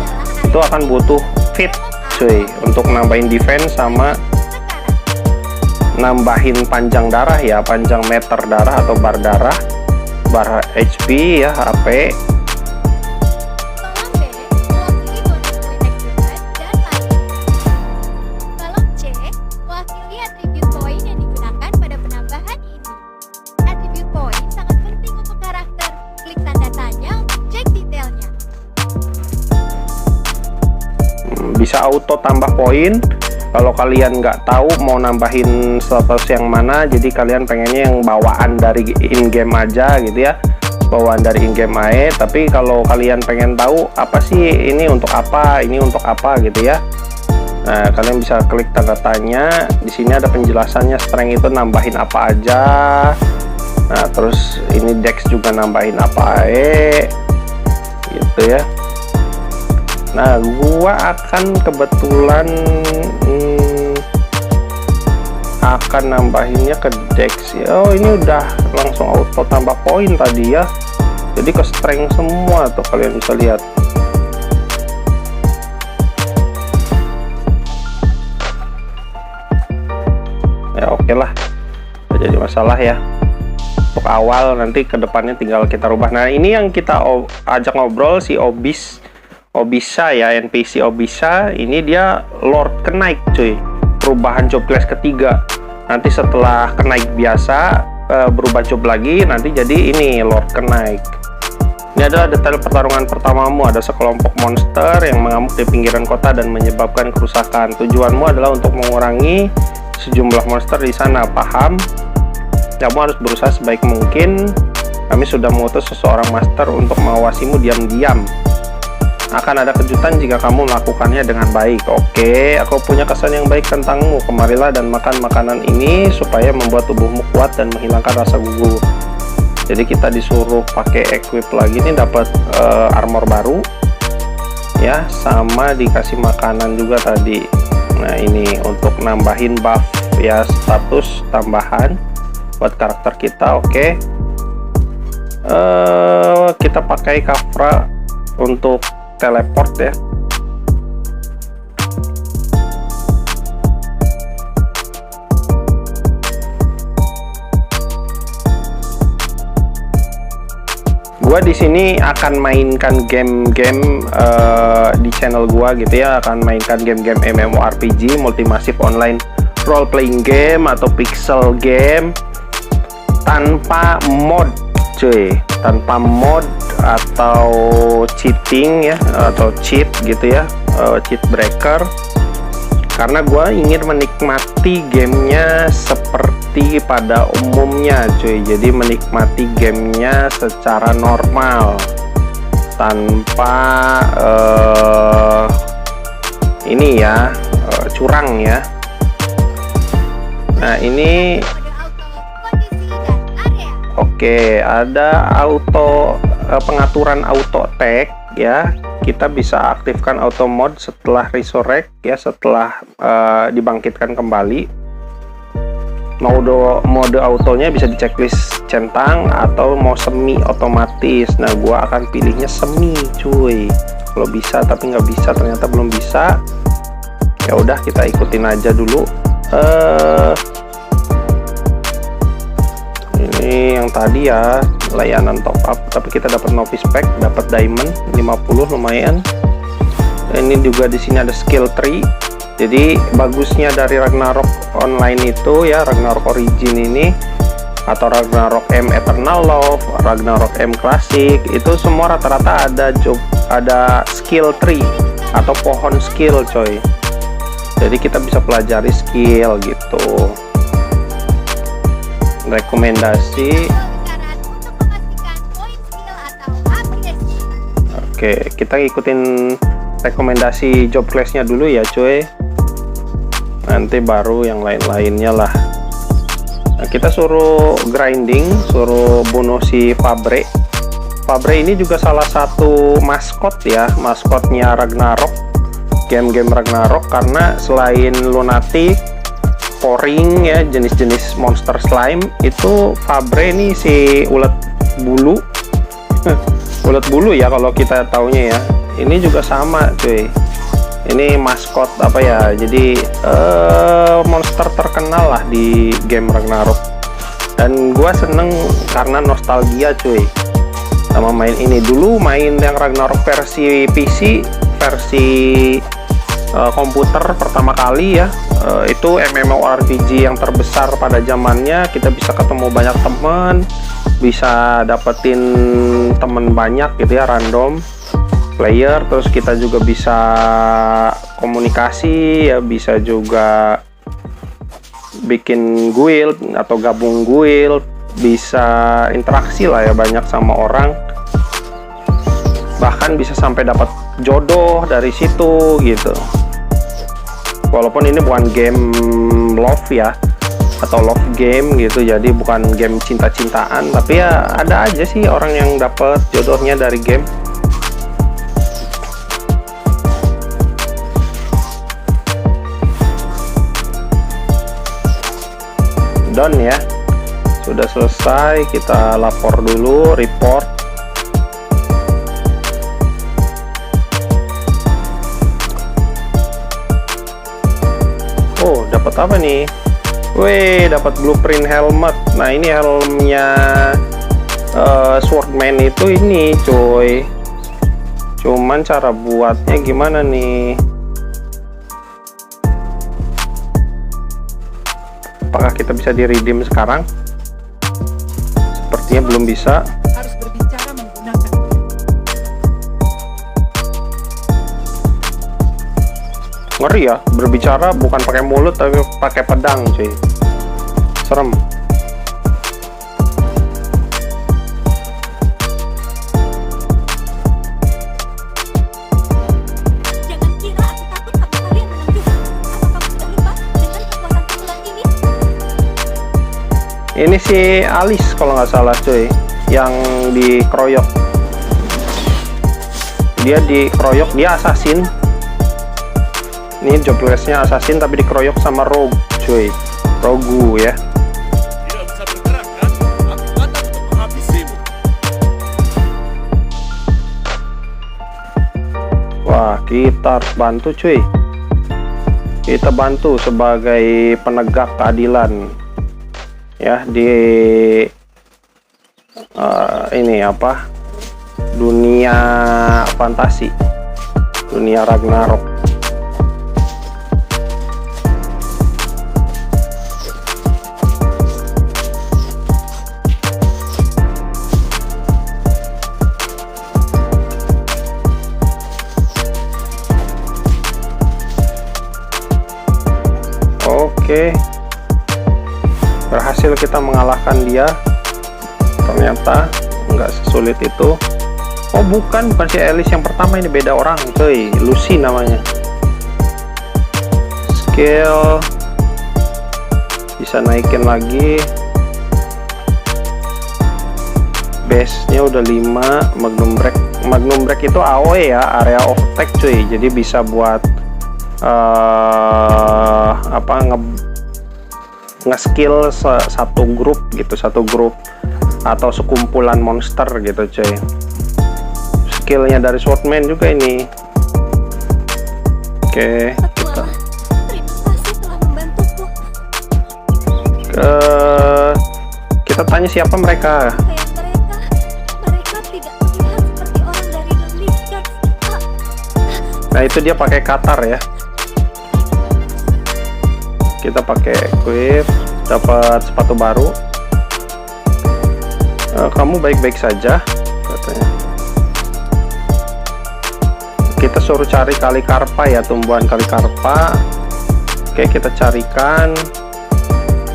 itu akan butuh fit cuy, untuk nambahin defense sama nambahin panjang darah ya, panjang meter darah atau bar darah, bar HP ya, HP. Bisa auto tambah poin. Kalau kalian nggak tahu mau nambahin status yang mana, jadi kalian pengennya yang bawaan dari in-game aja gitu ya, bawaan dari in-game aja. Tapi kalau kalian pengen tahu apa sih ini untuk apa, ini untuk apa gitu ya, nah kalian bisa klik tanda tanya. Di sini ada penjelasannya, strength itu nambahin apa aja. Nah terus ini dex juga nambahin apa aja gitu ya. Nah, gua akan kebetulan akan nambahinnya ke dex ya. Oh, ini udah langsung auto tambah poin tadi ya. Jadi ke strength semua tuh, kalian bisa lihat. Ya oke lah, tidak jadi masalah ya. Untuk awal, nanti ke depannya tinggal kita rubah. Nah, ini yang kita ajak ngobrol si Obisa ya, NPC Obisa. Ini dia Lord Kenaik cuy. perubahan job class ketiga. Nanti setelah kenaik biasa berubah job lagi, nanti jadi ini Lord kenaik. Ini adalah detail pertarungan pertamamu. Ada sekelompok monster yang mengamuk di pinggiran kota dan menyebabkan kerusakan. Tujuanmu adalah untuk mengurangi sejumlah monster di sana. Paham? Kamu harus berusaha sebaik mungkin. Kami sudah mengutus seseorang master untuk mengawasimu diam-diam. Akan ada kejutan jika kamu melakukannya dengan baik. Oke, aku punya kesan yang baik tentangmu. Kemarilah dan makan makanan ini supaya membuat tubuhmu kuat dan menghilangkan rasa gugur. Jadi kita disuruh pakai equip lagi nih, dapat armor baru ya, sama dikasih makanan juga tadi. Nah ini untuk nambahin buff ya, status tambahan buat karakter kita. Oke, kita pakai Kafra untuk teleport ya. Gua di sini akan mainkan game-game di channel gua gitu ya, akan mainkan game-game MMORPG, multimassive online role playing game atau pixel game tanpa mod, cuy, tanpa mod atau cheating ya, atau cheat gitu ya, cheat breaker. Karena gua ingin menikmati gamenya seperti pada umumnya, cuy. Jadi menikmati gamenya secara normal tanpa ini ya, curang ya. Nah ini oke, ada auto pengaturan auto attack ya. Kita bisa aktifkan auto mode setelah resurrect ya, setelah dibangkitkan kembali. Mode autonya bisa di checklist centang atau mau semi otomatis. Nah gua akan pilihnya semi, cuy. Kalau bisa, tapi nggak bisa, ternyata belum bisa. Ya udah, kita ikutin aja dulu. Ini yang tadi ya, layanan top up, tapi kita dapat novice pack, dapat diamond 50 lumayan. Dan ini juga di sini ada skill tree. Jadi bagusnya dari Ragnarok online itu ya, Ragnarok Origin ini atau Ragnarok M Eternal Love, Ragnarok M Classic, itu semua rata-rata ada skill tree atau pohon skill, coy. Jadi kita bisa pelajari skill gitu. Rekomendasi. Oke, kita ikutin rekomendasi job class-nya dulu ya, cuy. Nanti baru yang lain-lainnya lah. Nah, kita suruh grinding, suruh bunuh si Fabre. Fabre ini juga salah satu maskot ya, maskotnya Ragnarok, game-game Ragnarok, karena selain lunatic, poring ya, jenis-jenis monster slime, itu Fabre ini si ulet bulu. Ulet bulu ya kalau kita taunya ya. Ini juga sama, cuy. Ini maskot apa ya, jadi monster terkenal lah di game Ragnarok. Dan gua seneng karena nostalgia, cuy, sama main ini. Dulu main yang Ragnarok versi PC, versi komputer pertama kali ya, itu MMORPG yang terbesar pada zamannya. Kita bisa ketemu banyak temen, bisa dapetin temen banyak gitu ya, random player. Terus kita juga bisa komunikasi ya, bisa juga bikin guild atau gabung guild, bisa interaksi lah ya banyak sama orang, bahkan bisa sampai dapat jodoh dari situ gitu. Walaupun ini bukan game love ya, atau love game gitu, jadi bukan game cinta-cintaan, tapi ya ada aja sih orang yang dapat jodohnya dari game. Done ya, sudah selesai. Kita lapor dulu, report. Oh, dapat apa nih? Wih, dapat blueprint helmet. Nah, ini helmnya Swordman itu ini, coy. Cuman cara buatnya gimana nih? Apakah kita bisa di redeem sekarang? Sepertinya belum bisa. Harus berbicara menggunakan. Ngeri ya, berbicara bukan pakai mulut tapi pakai pedang, cuy. Serem. Jangan kira aku takut sama kalian menang juga. Apa kamu sudah lupa dengan kekuatan pukulan ini? Ini si Alice kalau nggak salah, cuy, yang dikeroyok. Dia dikeroyok, dia assassin. Ini joblessnya assassin tapi dikeroyok sama rogue, cuy. Rogu ya. Tidak bisa bergerak kan? Aku datang untuk menghabisimu. Wah, kita harus bantu, cuy. Kita bantu sebagai penegak keadilan ya di ini apa, dunia fantasi, dunia Ragnarok. Oke, berhasil kita mengalahkan dia. Ternyata nggak sesulit itu. Oh bukan si Alice yang pertama, ini beda orang, cuy. Lucy namanya. Skill bisa naikin lagi. Base-nya udah 5. Magnum break itu AOE ya, area of attack, cuy. Jadi bisa buat nge-skill satu grup gitu, satu grup atau sekumpulan monster gitu, cuy. Skillnya dari Swordman juga ini. Oke, Petualang, terima kasih telah membantuku. kita tanya siapa mereka. Kayak mereka tidak terlihat seperti orang dari The Midgard. Nah itu dia pakai katar ya. Kita pakai equip, dapat sepatu baru. Kamu baik-baik saja katanya. Kita suruh cari kalikarpa ya, tumbuhan kalikarpa. Oke, kita carikan.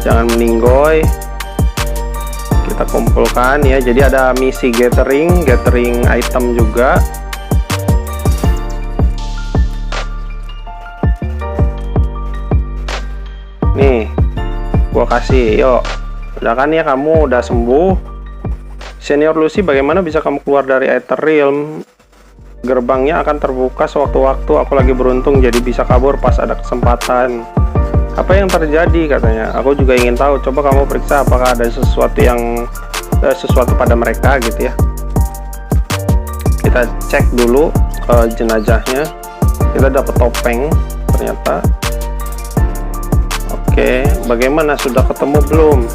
Jangan meninggoy. Kita kumpulkan ya. Jadi ada misi gathering item juga. Nih, gua kasih, yuk. Udah kan ya, kamu udah sembuh. Senior Lucy, bagaimana bisa kamu keluar dari Aether Realm? Gerbangnya akan terbuka sewaktu-waktu. Aku lagi beruntung jadi bisa kabur pas ada kesempatan. Apa yang terjadi katanya? Aku juga ingin tahu. Coba kamu periksa apakah ada sesuatu pada mereka gitu ya. Kita cek dulu jenazahnya. Kita dapat topeng ternyata. Oke, bagaimana, sudah ketemu belum?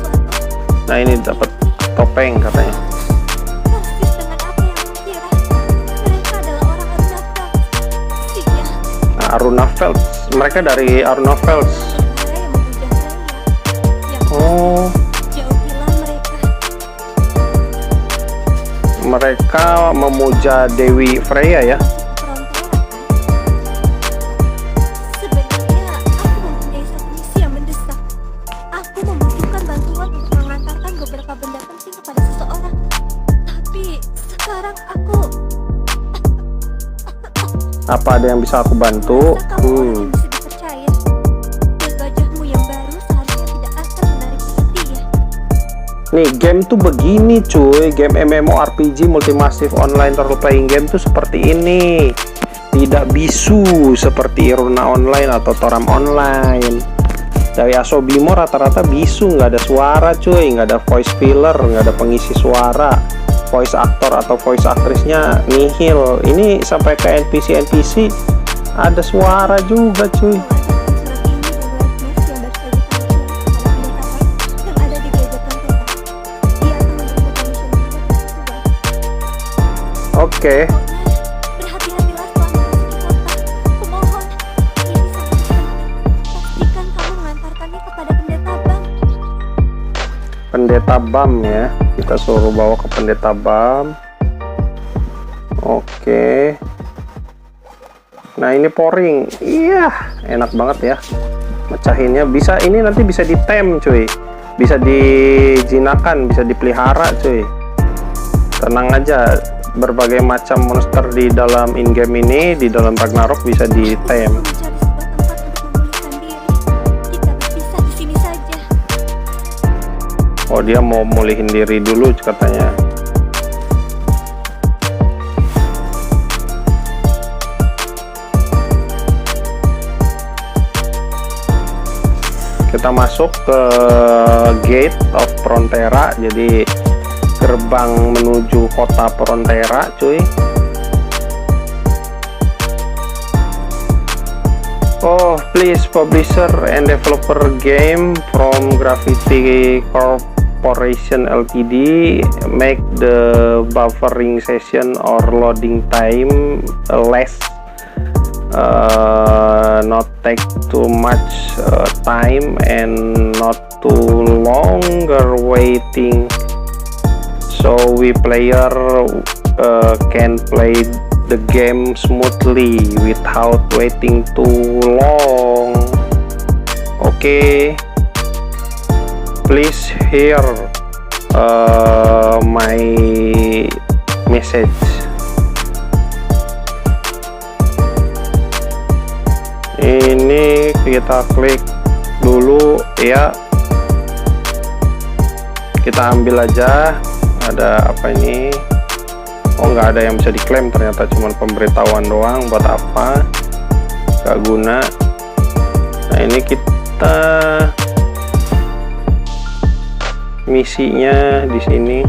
Nah ini dapat topeng katanya. Persis dengan apa yang aku kira. Mereka adalah orang Arunafel. Sial. Nah, Arunafel, mereka dari Arunafel. Sementara yang memuja Freya. Yang Oh, jauhilah mereka. mereka memuja Dewi Freya ya. Sebenarnya aku mempunyai satu misi yang mendesak. Aku membutuhkan bantuan untuk mengantarkan beberapa benda penting kepada seseorang. Tapi sekarang aku Apa ada yang bisa aku bantu? merasa kamu orang yang bisa dipercaya. Dan wajahmu yang baru seharusnya tidak akan menarik perhatian. Nih, game tuh begini cuy. Game MMORPG Multimassive Online Role Playing Game tuh seperti ini. Tidak bisu seperti Iruna Online atau Toram Online. Dari Asobimo rata-rata bisu, nggak ada suara cuy, nggak ada voice filler, nggak ada pengisi suara. Voice actor atau voice aktrisnya nihil. Ini sampai ke NPC ada suara juga cuy. Oke. Berhati-hatilah setelah memasuki kota. Kumohon, ini sangat penting. Pastikan kamu mengantarkannya kepada pendeta Bang. pendeta Bam ya. Kita suruh bawa ke pendeta Bam. Oke. Nah ini pouring. Iya, enak banget ya. Mecahinnya bisa, ini nanti bisa ditem cuy. Bisa dijinakan, bisa dipelihara cuy. Tenang aja, berbagai macam monster di dalam in-game ini, di dalam Ragnarok bisa ditem. Mencari sebuah tempat untuk memulihkan diri. Kita berpisah di sini saja. Oh dia mau mulihin diri dulu katanya. Kita masuk ke Gate of Frontera, jadi gerbang menuju kota Frontera cuy. Oh please publisher and developer game from Gravity Corporation Ltd, make the buffering session or loading time less, not take too much time and not too longer waiting, so we player can play the game smoothly without waiting too long. Okay, please hear my message. Ini kita klik dulu ya, kita ambil aja. Ada apa ini? Oh nggak ada yang bisa diklaim, ternyata cuma pemberitahuan doang. Buat apa? Gak guna. Nah ini kita misinya di sini.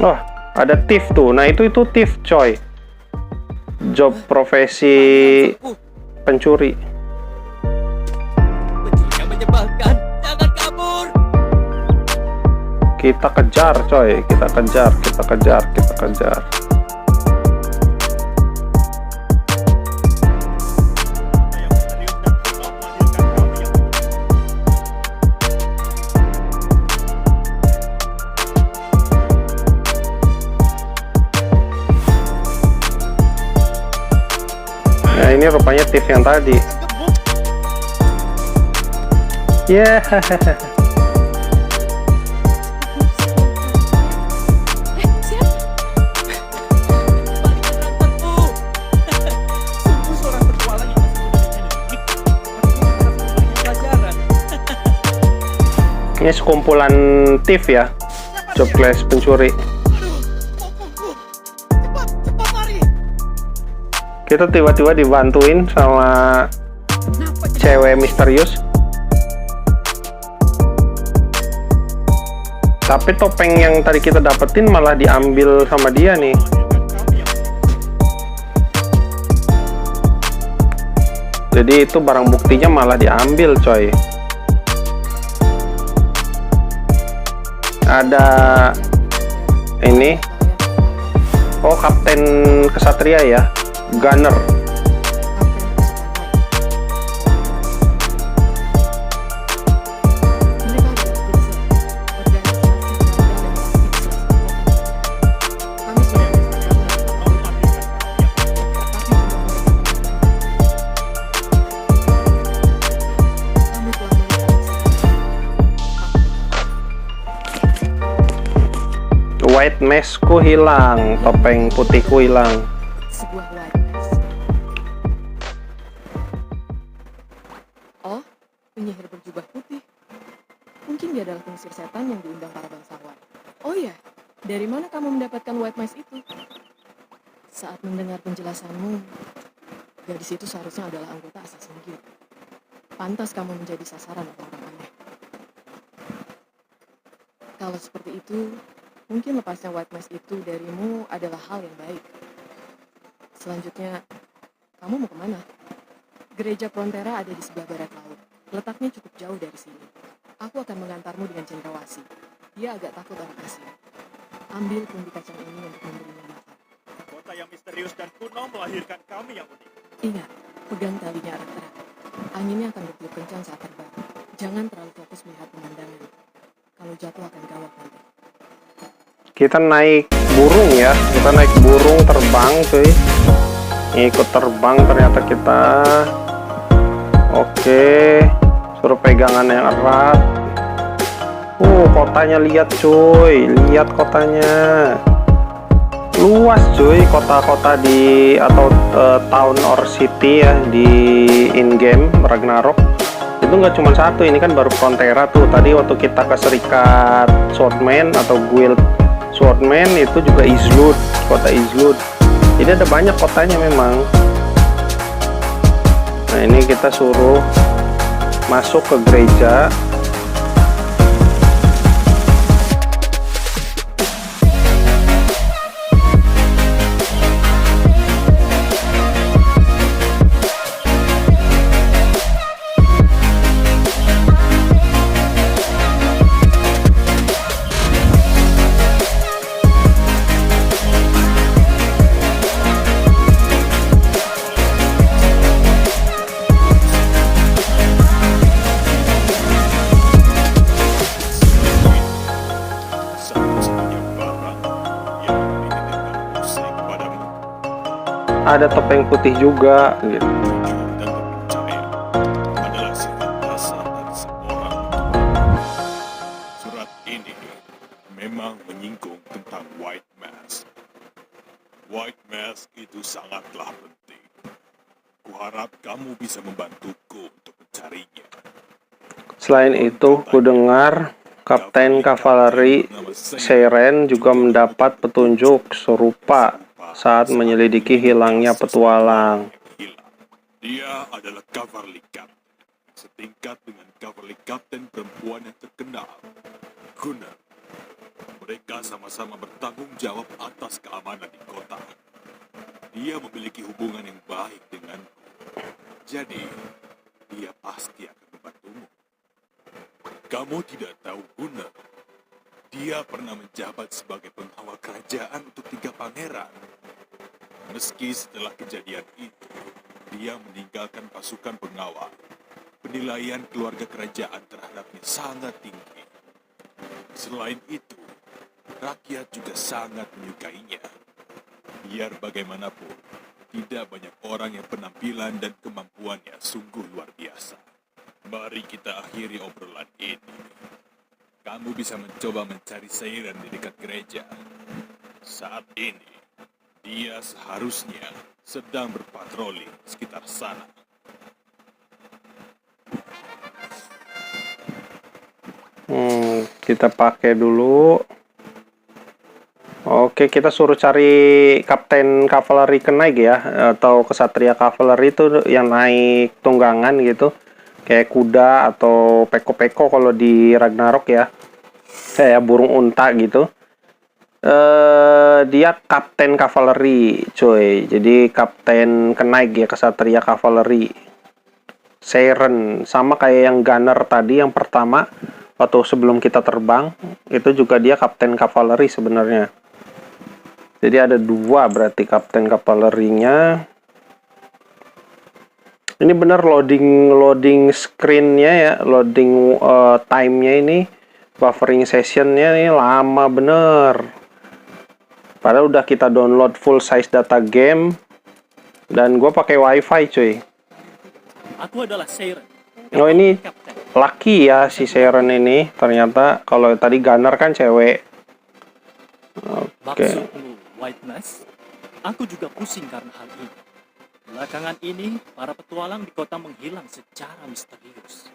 Oh ada thief tuh. Nah itu thief coy. Job profesi pencuri. Pencuri yang menyebalkan. Jangan kabur. Kita kejar coy, kita kejar. Nah ini rupanya thief yang tadi. Yeah. Ini sekumpulan thief ya, job class pencuri. Kita tiba-tiba dibantuin sama cewek misterius. Tapi topeng yang tadi kita dapetin malah diambil sama dia nih. Jadi itu barang buktinya malah diambil coy. Ada ini. Oh kapten kesatria ya, gunner. White mask-ku hilang, topeng putihku hilang. Sebuah white mask. Oh, penyihir berjubah putih. Mungkin dia adalah pengusir setan yang diundang para bangsawan. Oh iya, dari mana kamu mendapatkan white mask itu? Saat mendengar penjelasanmu, gadis itu seharusnya adalah anggota Assassin's Guild. Pantas kamu menjadi sasaran orang aneh. Kalau seperti itu, mungkin lepasnya white mask itu darimu adalah hal yang baik. Selanjutnya, kamu mau kemana? Gereja Frontera ada di sebelah barat laut. Letaknya cukup jauh dari sini. Aku akan mengantarmu dengan cendrawasih. Dia agak takut orang asing. Ambil pundi kacang ini untuk memberinya makan. Kota yang misterius dan kuno melahirkan kami yang unik. Ingat, pegang talinya erat-erat. Anginnya akan bertiup kencang saat terbang. Jangan terlalu fokus melihat pemandangan. Kalau jatuh akan gawat nanti. Kita naik burung ya, kita naik burung terbang cuy. Ikut terbang ternyata kita. Oke, suruh pegangan yang erat. Kotanya lihat cuy, lihat kotanya. Luas cuy, kota-kota di atau town or city ya di in-game Ragnarok. Itu nggak cuma satu, ini kan baru Frontera tuh. Tadi waktu kita ke Serikat Swordman atau Guild Swordman itu juga Islud, kota Islud. Jadi ada banyak kotanya memang. Nah ini kita suruh masuk ke gereja. Satu-satunya barang yang dititipkan usai kepadamu. Ada topeng putih juga gitu. Jujur dan terpercaya adalah sifat dasar dari seorang petualang. Surat ini memang menyinggung tentang White Mask. White Mask itu sangatlah penting. Kuharap kamu bisa membantuku untuk mencarinya. Selain itu, ku dengar Kapten Kavaleri Seiren juga mendapat petunjuk serupa saat menyelidiki hilangnya petualang. Hilang. Dia adalah Cavalry Captain, setingkat dengan Cavalry Captain perempuan yang terkenal, Gunnar. Mereka sama-sama bertanggung jawab atas keamanan di kota. Dia memiliki hubungan yang baik denganku. Jadi, dia pasti akan membantumu. Kamu tidak tahu Gunnar. Dia pernah menjabat sebagai pengawal kerajaan untuk 3 pangeran. Meski setelah kejadian itu, dia meninggalkan pasukan pengawal. Penilaian keluarga kerajaan terhadapnya sangat tinggi. Selain itu, rakyat juga sangat menyukainya. Biar bagaimanapun, tidak banyak orang yang penampilan dan kemampuannya sungguh luar biasa. Mari kita akhiri obrolan ini. Kamu bisa mencoba mencari Seiren di dekat gereja. Saat ini, dia seharusnya sedang berpatroli sekitar sana. Kita pakai dulu. Oke, kita suruh cari Kapten Kavaleri Knight ya, atau Kesatria Kavaleri itu yang naik tunggangan gitu. Kayak kuda atau peko-peko kalau di Ragnarok ya. Kayak burung unta gitu. Dia Kapten Kavaleri, coy. Jadi Kapten Knight ya, Kesatria Kavaleri. Seiren sama kayak yang Gunner tadi yang pertama waktu sebelum kita terbang, itu juga dia Kapten Kavaleri sebenarnya. Jadi ada 2 berarti Kapten Kavalerinya. Ini bener loading screen-nya ya, loading time-nya ini, buffering session-nya ini lama bener. Padahal udah kita download full size data game dan gue pakai wifi cuy. Aku adalah Seiren. Oh ini Kapten. laki ya si Seiren ini ternyata. Kalau tadi Gunner kan cewek. Oke. Maksudmu White Mask? Aku juga pusing karena hal ini. Belakangan ini, para petualang di kota menghilang secara misterius.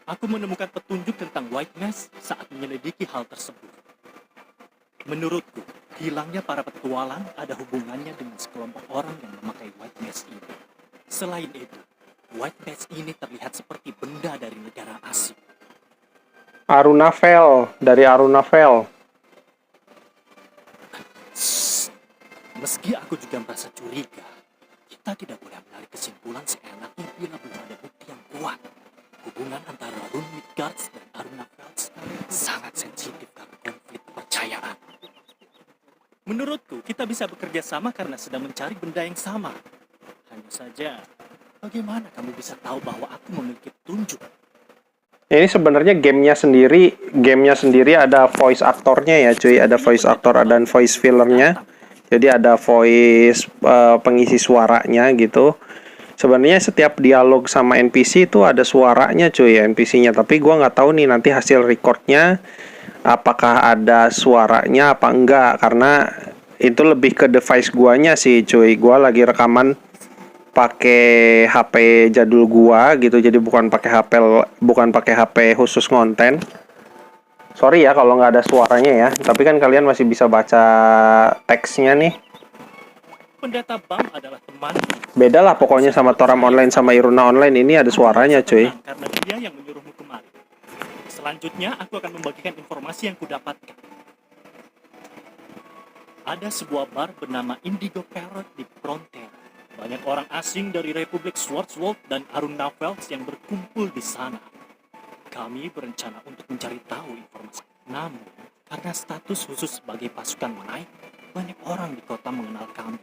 Aku menemukan petunjuk tentang White Mask saat menyelidiki hal tersebut. Menurutku, hilangnya para petualang ada hubungannya dengan sekelompok orang yang memakai White Mask ini. Selain itu, White Mask ini terlihat seperti benda dari negara asing. Arunavel, dari Arunavel. Meski aku juga merasa curiga, kita tidak boleh menarik kesimpulan seenaknya bila belum ada bukti yang kuat. Hubungan antara Rune Midgards dan Arunavels sangat sensitif karena konflik kepercayaan. Menurutku, kita bisa bekerja sama karena sedang mencari benda yang sama. Hanya saja, bagaimana kamu bisa tahu bahwa aku memiliki petunjuk? Ini sebenarnya gamenya sendiri ada voice aktornya ya cuy, ada voice aktor dan voice fillernya. Jadi ada voice pengisi suaranya gitu. Sebenarnya setiap dialog sama NPC itu ada suaranya cuy ya, NPC-nya. Tapi gua nggak tahu nih nanti hasil recordnya apakah ada suaranya apa enggak, karena itu lebih ke device guanya sih cuy. Gua lagi rekaman pakai HP jadul gua gitu, jadi bukan pakai HP khusus konten. Sorry ya kalau nggak ada suaranya ya, tapi kan kalian masih bisa baca teksnya nih. Pendata bank adalah teman. Beda lah pokoknya sama Toram Online sama Iruna Online, ini ada suaranya cuy. Karena dia yang menyuruhmu kemari. Selanjutnya aku akan membagikan informasi yang kudapatkan. Ada sebuah bar bernama Indigo Parrot di Frontier. Banyak orang asing dari Republik Swordswolf dan Arunavels yang berkumpul di sana. Kami berencana untuk mencari tahu informasi. Namun, karena status khusus sebagai pasukan Knight, banyak orang di kota mengenal kami.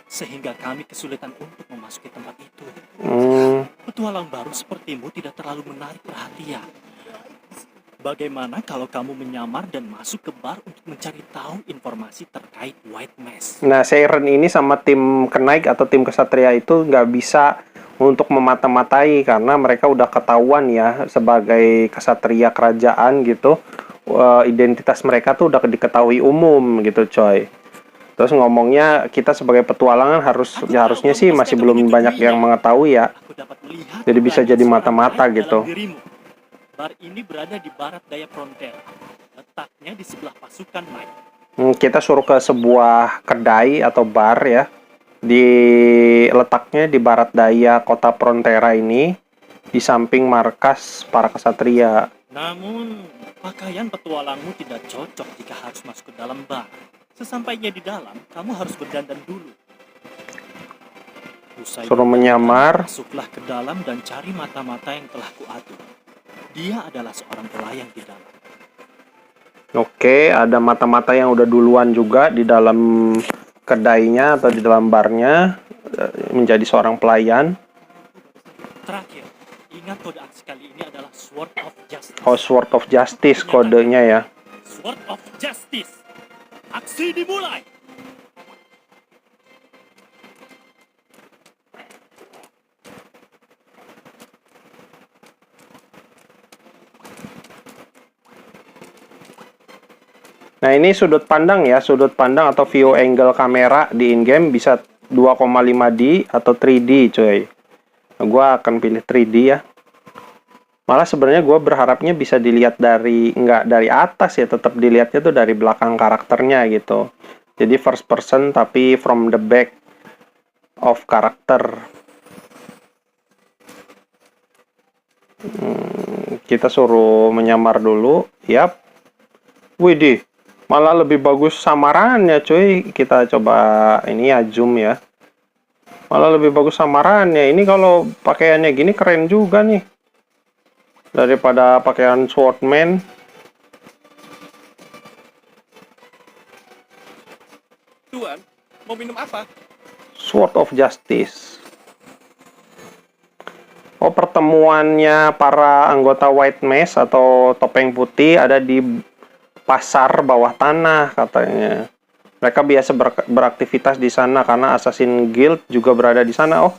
Sehingga kami kesulitan untuk memasuki tempat itu. Petualang baru sepertimu tidak terlalu menarik perhatian. Bagaimana kalau kamu menyamar dan masuk ke bar untuk mencari tahu informasi terkait White Mask? Nah, Siren ini sama tim Kenaik atau tim Kesatria itu nggak bisa untuk memata-matai karena mereka udah ketahuan ya sebagai Kesatria kerajaan gitu. Identitas mereka tuh udah diketahui umum gitu coy. Terus ngomongnya kita sebagai petualangan harusnya sih masih belum banyak yang mengetahui ya. Jadi bisa jadi mata-mata gitu. Bar ini berada di barat daya Frontier. Letaknya di sebelah pasukan Knight. Kita suruh ke sebuah kedai atau bar ya. Letaknya di barat daya kota Frontera ini, di samping markas para kesatria. Namun, pakaian petualangmu tidak cocok jika harus masuk ke dalam bar. Sesampainya di dalam, kamu harus berdandan dulu. Suruh menyamar. Masuklah ke dalam dan cari mata-mata yang telah kuatur. Dia adalah seorang pelayan di dalam. Oke, ada mata-mata yang udah duluan juga di dalam kedainya atau di dalam barnya menjadi seorang pelayan. Terakhir, ingat kode aksi kali ini adalah Sword of Justice. Oh, Sword of Justice kodenya ya. Sword of Justice. Aksi dimulai. Nah, ini sudut pandang ya, sudut pandang atau view angle kamera di in-game bisa 2,5D atau 3D coy. Nah, gue akan pilih 3D ya. Malah sebenarnya gue berharapnya bisa dilihat nggak dari atas ya, tetap dilihatnya tuh dari belakang karakternya gitu. Jadi first person tapi from the back of karakter. Kita suruh menyamar dulu. Yap. Widih. Malah lebih bagus samarannya cuy. Kita coba ini ya, zoom ya. Malah lebih bagus samarannya. Ini kalau pakaiannya gini keren juga nih. Daripada pakaian swordman. Tuan, mau minum apa? Sword of Justice. Oh, pertemuannya para anggota White Mask atau topeng putih ada di pasar bawah tanah katanya. Mereka biasa beraktivitas di sana karena Assassin Guild juga berada di sana. Oh,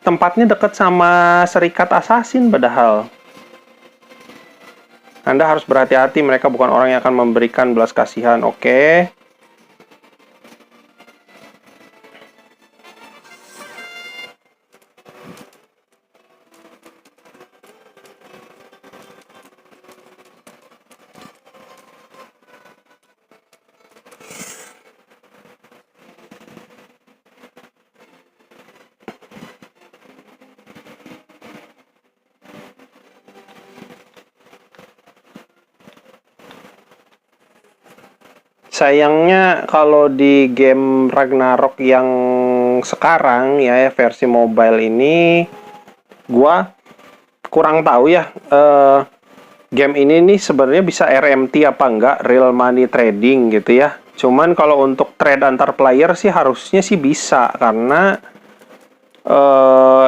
tempatnya dekat sama Serikat Assassin padahal. Anda harus berhati-hati, mereka bukan orang yang akan memberikan belas kasihan. Oke. Sayangnya kalau di game Ragnarok yang sekarang ya versi mobile ini, gua kurang tahu ya. Game ini nih sebenarnya bisa RMT apa enggak, real money trading gitu ya. Cuman kalau untuk trade antar player sih harusnya sih bisa, karena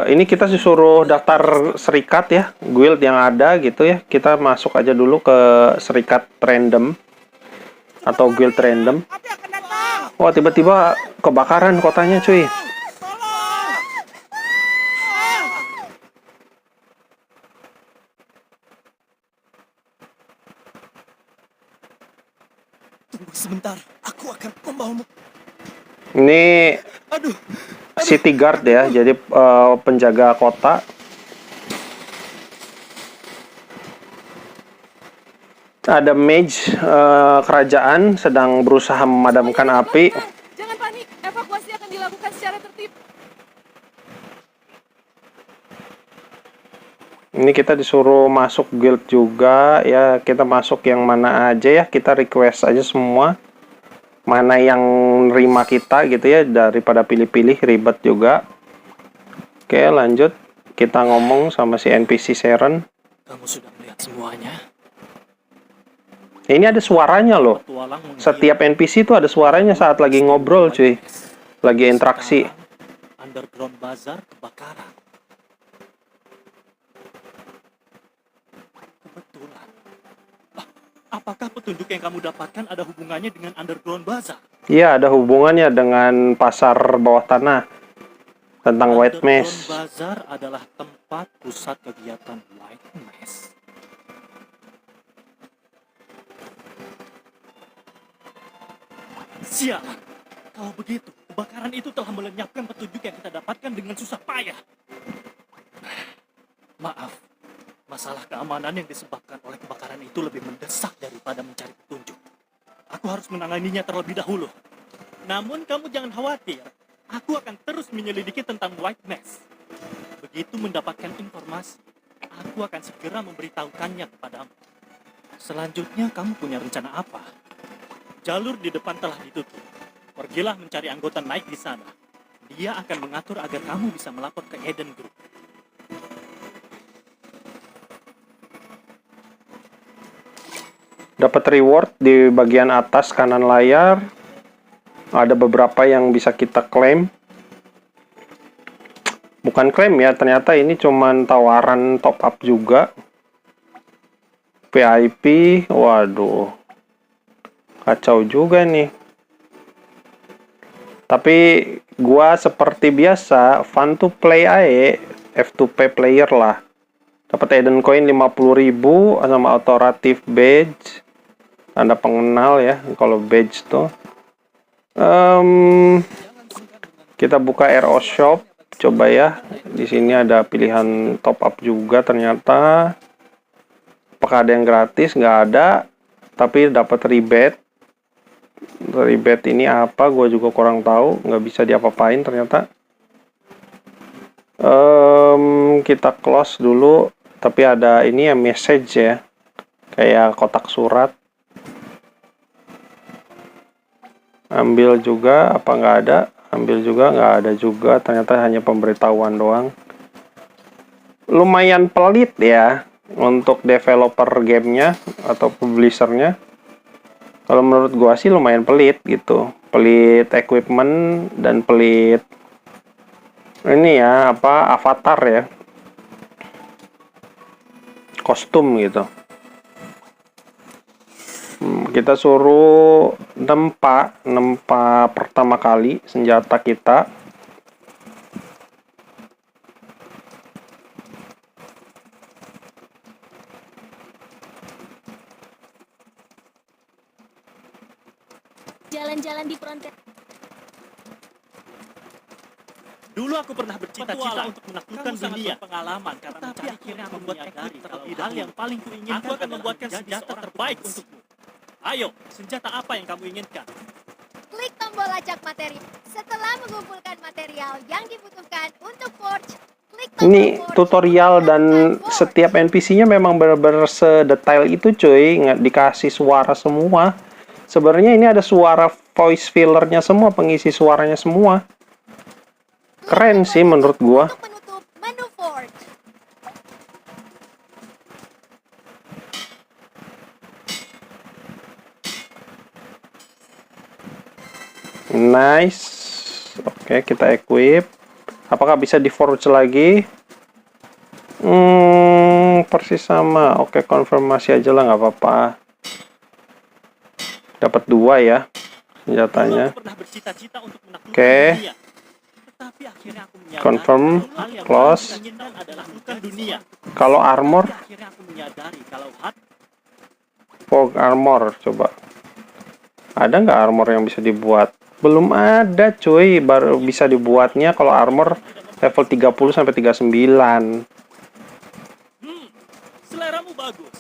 Ini kita disuruh daftar serikat ya, guild yang ada gitu ya. Kita masuk aja dulu ke serikat random atau guild random. Wah, tiba-tiba kebakaran kotanya, cuy. Tunggu sebentar, aku akan membawamu. Ini Aduh, city guard ya, jadi penjaga kota. Ada mage kerajaan sedang berusaha memadamkan api. Jangan panik, evakuasi akan dilakukan secara tertib. Ini kita disuruh masuk guild juga ya, kita masuk yang mana aja ya, kita request aja semua. Mana yang nerima kita gitu ya, daripada pilih-pilih ribet juga. Oke, lanjut. Kita ngomong sama si NPC Sharon. kamu sudah melihat semuanya. Ini ada suaranya loh. Petualang menghilang Setiap NPC itu ada suaranya saat lagi ngobrol, cuy. Lagi interaksi. Sekarang, Underground Bazaar kebakaran. Kebetulan. Apakah petunjuk yang kamu dapatkan ada hubungannya dengan Underground Bazaar? Iya, ada hubungannya dengan pasar bawah tanah. Tentang White Underground Maze. Bazaar adalah tempat pusat kegiatan White Maze. Sialan. Kalau begitu, kebakaran itu telah melenyapkan petunjuk yang kita dapatkan dengan susah payah. Maaf, masalah keamanan yang disebabkan oleh kebakaran itu lebih mendesak daripada mencari petunjuk. Aku harus menanganinya terlebih dahulu. Namun kamu jangan khawatir, aku akan terus menyelidiki tentang White Maze. Begitu mendapatkan informasi, aku akan segera memberitahukannya kepadamu. Selanjutnya kamu punya rencana apa? Jalur di depan telah ditutup. Pergilah mencari anggota Knight di sana. Dia akan mengatur agar kamu bisa melapor ke Eden Group. Dapat reward di bagian atas kanan layar. Ada beberapa yang bisa kita klaim. Bukan klaim ya, ternyata ini cuman tawaran top up juga. VIP, waduh. Kacau juga nih. Tapi gua seperti biasa fun to play aja, F2P player lah. Dapat Eden Coin 50.000 sama autorative badge. Tanda pengenal ya kalau badge tuh. Kita buka RO Shop, coba ya. Di sini ada pilihan top up juga ternyata. Apakah ada yang gratis? Nggak ada. Tapi dapat rebate. Rebate ini apa? Gue juga kurang tahu. Nggak bisa diapa-apain ternyata. Kita close dulu. Tapi ada ini ya message ya. Kayak kotak surat. Ambil juga. Apa nggak ada? Ambil juga. Nggak ada juga. Ternyata hanya pemberitahuan doang. Lumayan pelit ya. Untuk developer gamenya atau publishernya. Kalau menurut gua sih lumayan pelit gitu. Pelit equipment dan pelit ini ya apa avatar ya. Kostum gitu. Kita suruh nempa pertama kali senjata kita. Jalan-jalan di frontier. Dulu aku pernah bercita-cita untuk menaklukkan dunia pengalaman karena tapi akhirnya membuat equip terlebih hal yang paling kuinginkan. Aku akan membuatkan senjata terbaik untukmu. Ayo, senjata apa yang kamu inginkan? Klik tombol lacak materi. Setelah mengumpulkan material yang dibutuhkan untuk forge, klik tombol Ini forge tutorial untuk dan melakukan forge. setiap NPC-nya memang benar-benar sedetail itu cuy, nggak dikasih suara semua. Sebenarnya ini ada suara voice fillernya semua, pengisi suaranya semua. Keren sih menurut gua. Untuk menutup menu forge. Nice. Oke, kita equip. Apakah bisa di forge lagi? Persis sama. Oke, konfirmasi aja lah, nggak apa-apa. Dapat 2 ya Dulu senjatanya. aku pernah bercita-cita untuk menaklukkan Oke. dunia. Tetapi akhirnya aku menyadari Confirm, hal yang close. paling kuinginkan adalah menaklukkan dunia. Kalau armor, Tapi akhirnya aku menyadari kalau fog armor coba. Ada nggak armor yang bisa dibuat? Belum ada, cuy. Baru bisa dibuatnya kalau armor level 30 sampai 39. seleramu bagus.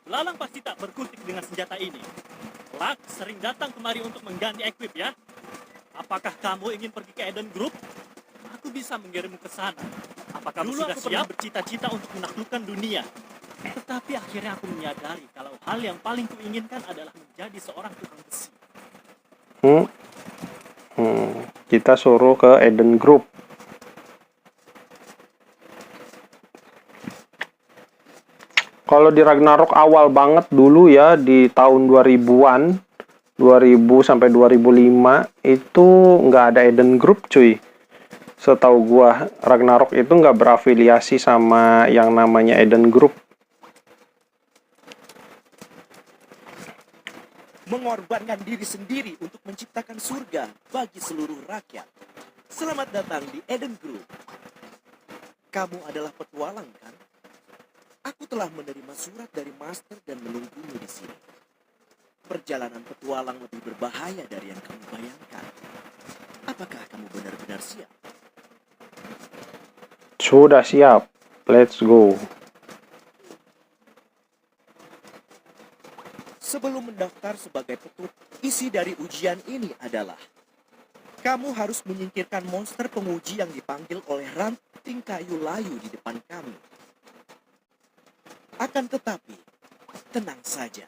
Lalang pasti tak berkutik dengan senjata ini. Clark sering datang kemari untuk mengganti equip ya. Apakah kamu ingin pergi ke Eden Group? Aku bisa mengirimmu ke sana. Apakah kamu sudah siap bercita-cita untuk menaklukkan dunia? Tetapi akhirnya aku menyadari kalau hal yang paling kuinginkan adalah menjadi seorang tukang besi. Kita suruh ke Eden Group. Kalau di Ragnarok awal banget dulu ya, di tahun 2000-an, 2000 sampai 2005, itu nggak ada Eden Group, cuy. Setahu gua, Ragnarok itu nggak berafiliasi sama yang namanya Eden Group. Mengorbankan diri sendiri untuk menciptakan surga bagi seluruh rakyat. Selamat datang di Eden Group. Kamu adalah petualang, kan? Aku telah menerima surat dari Master dan menunggumu di sini. Perjalanan petualang lebih berbahaya dari yang kamu bayangkan. Apakah kamu benar-benar siap? Sudah siap. Let's go. Sebelum mendaftar sebagai petut, isi dari ujian ini adalah kamu harus menyingkirkan monster penguji yang dipanggil oleh ranting kayu layu di depan kami. Akan tetapi, tenang saja.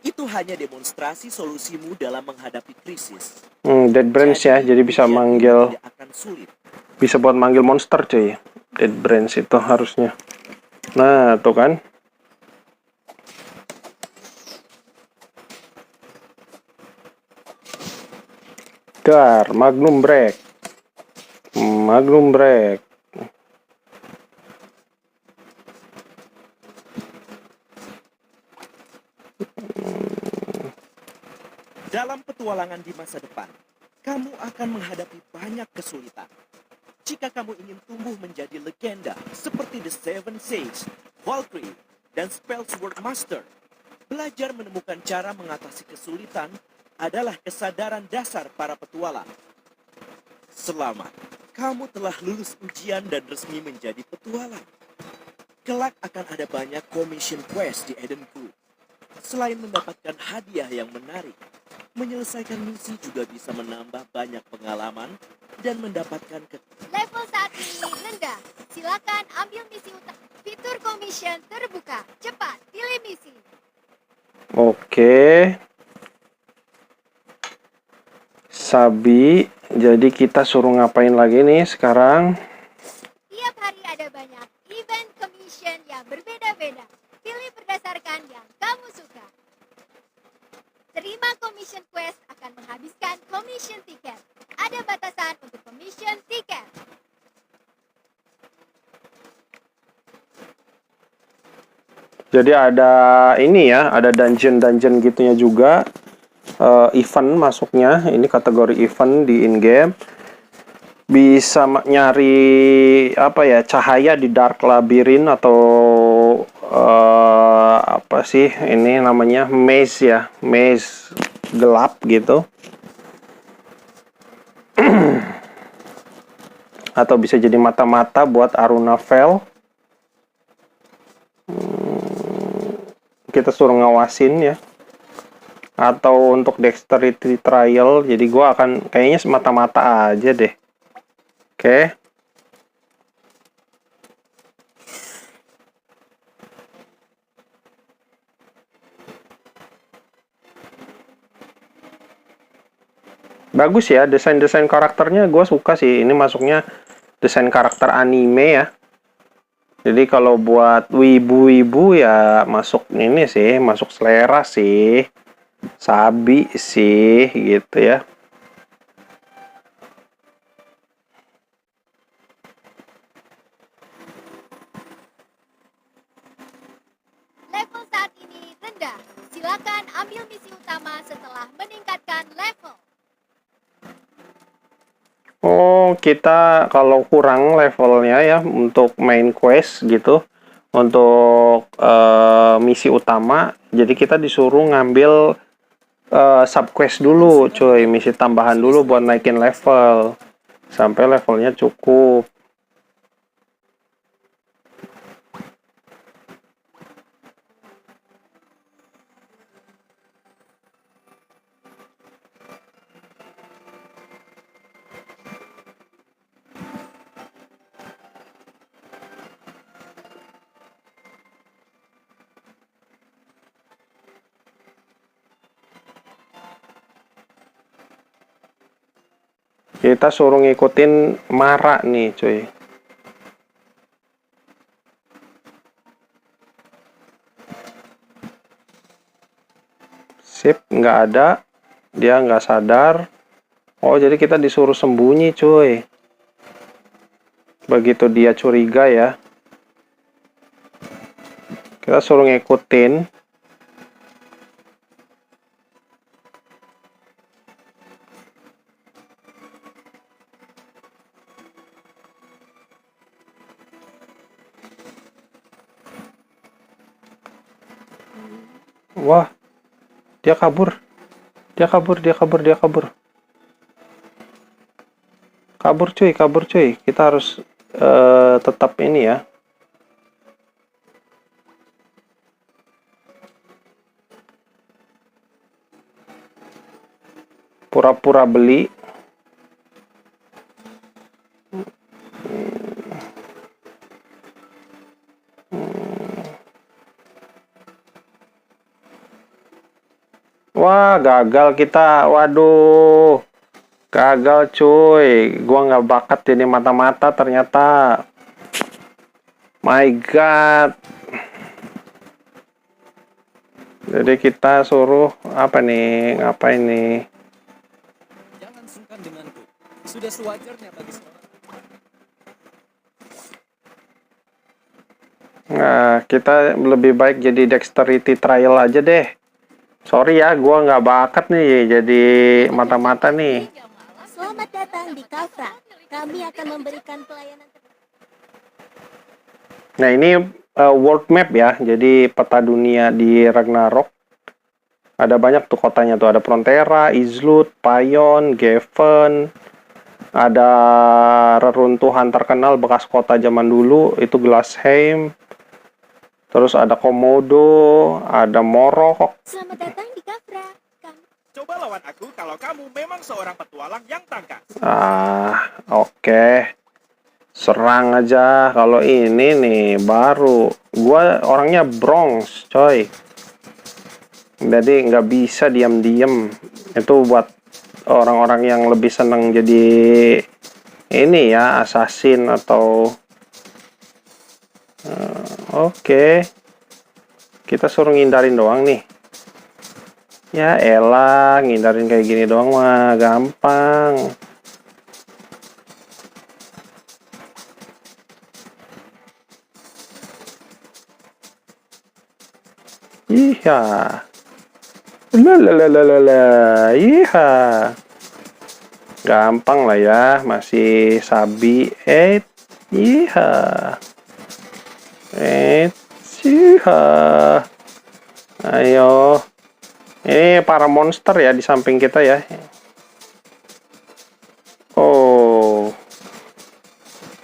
Itu hanya demonstrasi solusimu dalam menghadapi krisis. Dead Branch ya, jadi bisa ujian ini manggil, tidak akan sulit. bisa buat manggil monster, cuy. Dead Branch itu harusnya. Nah, tuh kan. Dar, Magnum Break. Magnum Break. Dalam petualangan di masa depan, kamu akan menghadapi banyak kesulitan. Jika kamu ingin tumbuh menjadi legenda seperti The Seven Sage, Valkyrie, dan Spellsword Master, belajar menemukan cara mengatasi kesulitan adalah kesadaran dasar para petualang. Selamat, kamu telah lulus ujian dan resmi menjadi petualang. Kelak akan ada banyak commission quest di Eden Group. Selain mendapatkan hadiah yang menarik, menyelesaikan misi juga bisa menambah banyak pengalaman dan mendapatkan Level saat ini rendah. Silakan ambil misi utama. Fitur commission terbuka. Cepat pilih misi. Oke. Sabi, jadi kita suruh ngapain lagi nih sekarang? Tiap hari ada banyak event commission yang berbeda-beda. Pilih berdasarkan yang kamu suka. Terima commission quest akan menghabiskan commission tiket. Ada batasan untuk commission tiket. Jadi ada ini ya, ada dungeon-dungeon gitunya juga. Event masuknya, ini kategori event di in-game. Bisa nyari apa ya, cahaya di Dark Labyrinth atau apa sih ini namanya, maze ya, maze gelap gitu. Atau bisa jadi mata-mata buat Aruna Veil. Kita suruh ngawasin ya. Atau untuk dexterity trial, jadi gua akan kayaknya semata-mata aja deh. Oke. Bagus ya, desain-desain karakternya gue suka sih. Ini masuknya desain karakter anime ya. Jadi kalau buat wibu-wibu ya masuk ini sih, masuk selera sih. Sabi sih gitu ya. legenda. Silakan ambil misi utama setelah meningkatkan level. Oh, kita kalau kurang levelnya ya untuk main quest gitu, untuk misi utama, jadi kita disuruh ngambil sub quest dulu, cuy, misi tambahan dulu buat naikin level sampai levelnya cukup. Kita suruh ngikutin Mara nih, cuy. Sip, nggak ada. Dia nggak sadar. Oh, jadi kita disuruh sembunyi, cuy. Begitu dia curiga ya. Kita suruh ngikutin. Wah, dia kabur. Dia kabur, dia kabur, dia kabur. Kabur cuy, kabur cuy. Kita harus tetap ini ya. Pura-pura beli. Wah, gagal kita. Waduh. Gagal cuy. Gua nggak bakat jadi mata-mata ternyata. My God. Jadi kita suruh apa nih? Ngapain nih? Jangan sungkan denganku. Sudah sewajarnya bagi seorang. Nah, kita lebih baik jadi dexterity trial aja deh. Sorry ya, gua nggak bakat nih jadi mata-mata nih. Selamat datang di Kafra. Kami akan memberikan pelayanan. Nah, ini world map ya. Jadi peta dunia di Ragnarok. Ada banyak tuh kotanya tuh. Ada Frontera, Izlut, Payon, Geffen. Ada reruntuhan terkenal bekas kota zaman dulu. Itu Glassheim. Terus ada Komodo, ada Morok. Selamat datang di Kafra. Coba lawan aku kalau kamu memang seorang petualang yang tangkas. Oke. Serang aja. Kalau ini nih baru. Gua orangnya Bronx, coy. Jadi nggak bisa diam-diam. Itu buat orang-orang yang lebih seneng jadi ini ya, assassin atau Oke. Kita suruh ngindarin doang nih. Ya elah, ngindarin kayak gini doang mah gampang. Iya. Lalalala. Iya. Gampang lah ya, masih sabi. Iya. Iya. Ayo. Ini para monster ya di samping kita ya. Oh.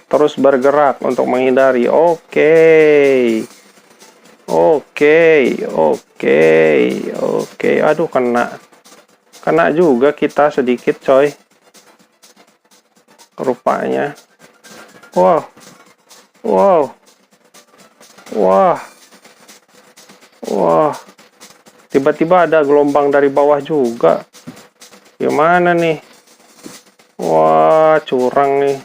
Terus bergerak untuk menghindari. Oke. Oke. Aduh, kena. Kena juga kita sedikit, coy. Rupanya. Wow. Tiba-tiba ada gelombang dari bawah juga. Gimana nih? Wah, curang nih.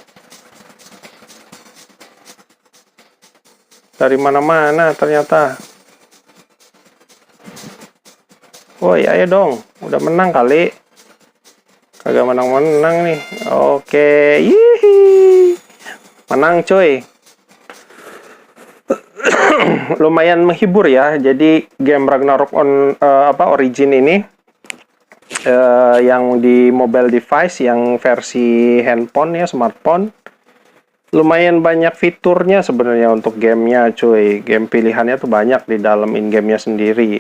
Dari mana-mana ternyata. Woi, ayo dong. Udah menang kali. Kagak menang-menang nih. Oke. Yihi. Menang, cuy. lumayan menghibur ya. Jadi game Ragnarok Origin ini yang di mobile device, yang versi handphone ya, smartphone, lumayan banyak fiturnya sebenarnya untuk gamenya, cuy. Game pilihannya tuh banyak di dalam in-game-nya sendiri.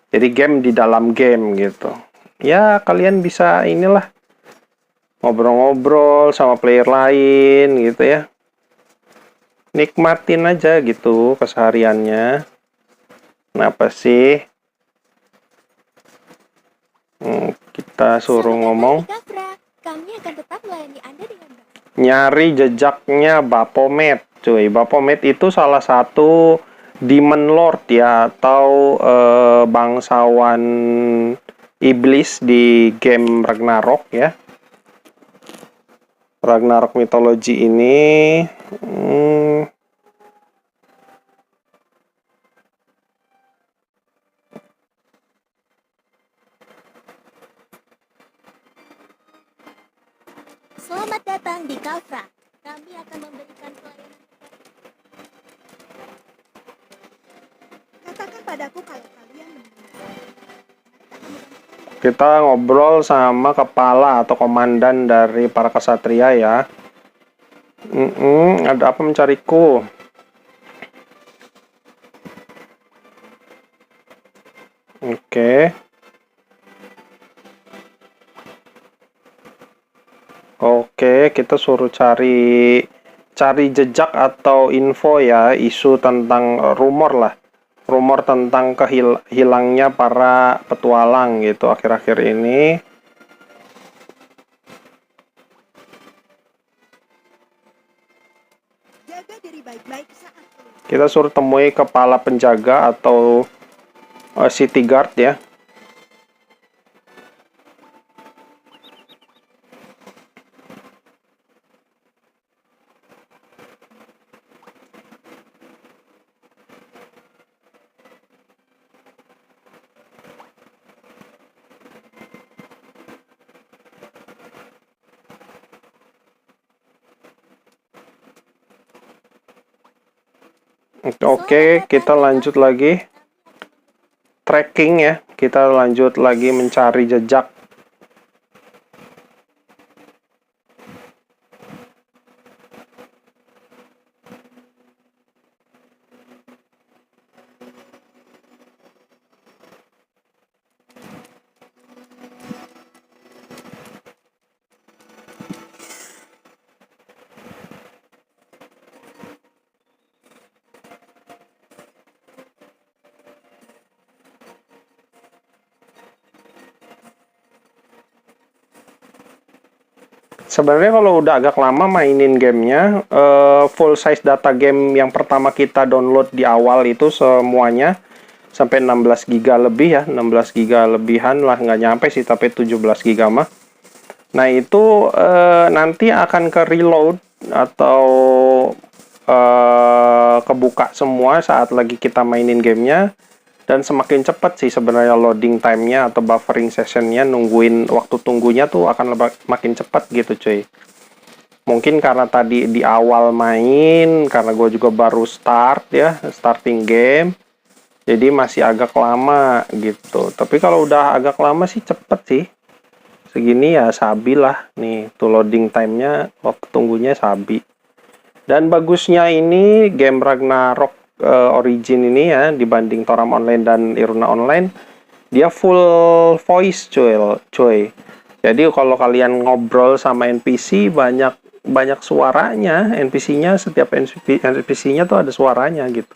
Jadi game di dalam game gitu. Ya kalian bisa inilah ngobrol-ngobrol sama player lain gitu ya. Nikmatin aja gitu kesehariannya. Kenapa sih? Kita suruh Selamat ngomong. datang di Kafra. Kami akan tetap melayani Anda dengan baik. Nyari jejaknya Baphomet, cuy. Baphomet itu salah satu Demon Lord ya, atau bangsawan iblis di game Ragnarok ya. Ragnarok mitologi ini Selamat datang di Kafra. Kami akan memberikan pelayanan. Katakan padaku kalau kalian kita ngobrol sama kepala atau komandan dari para kesatria ya. Ada apa mencariku? Oke. Oke, kita suruh cari jejak atau info ya, isu tentang rumor lah. Rumor tentang hilangnya para petualang gitu akhir-akhir ini. jaga diri baik-baik saat keluar. Kita suruh temui kepala penjaga atau city guard ya. Oke, kita lanjut lagi tracking ya. Kita lanjut lagi mencari jejak. Sebenarnya kalau udah agak lama mainin gamenya, full size data game yang pertama kita download di awal itu semuanya sampai 16 GB lebih ya, 16 GB lebihan lah, nggak nyampe sih, tapi 17 GB mah. Nah itu nanti akan ke reload atau kebuka semua saat lagi kita mainin gamenya. Dan semakin cepat sih sebenarnya loading time-nya atau buffering session-nya, nungguin waktu tunggunya tuh akan makin cepat gitu cuy. Mungkin karena tadi di awal main, karena gue juga baru start ya, starting game, jadi masih agak lama gitu. Tapi kalau udah agak lama sih cepet sih. Segini ya sabi lah, nih tuh loading time-nya, waktu tunggunya sabi. Dan bagusnya ini game Ragnarok Origin ini ya, dibanding Toram Online dan Iruna Online, dia full voice cuy. Jadi kalau kalian ngobrol sama NPC banyak suaranya, NPC-nya, setiap NPC-nya tuh ada suaranya gitu.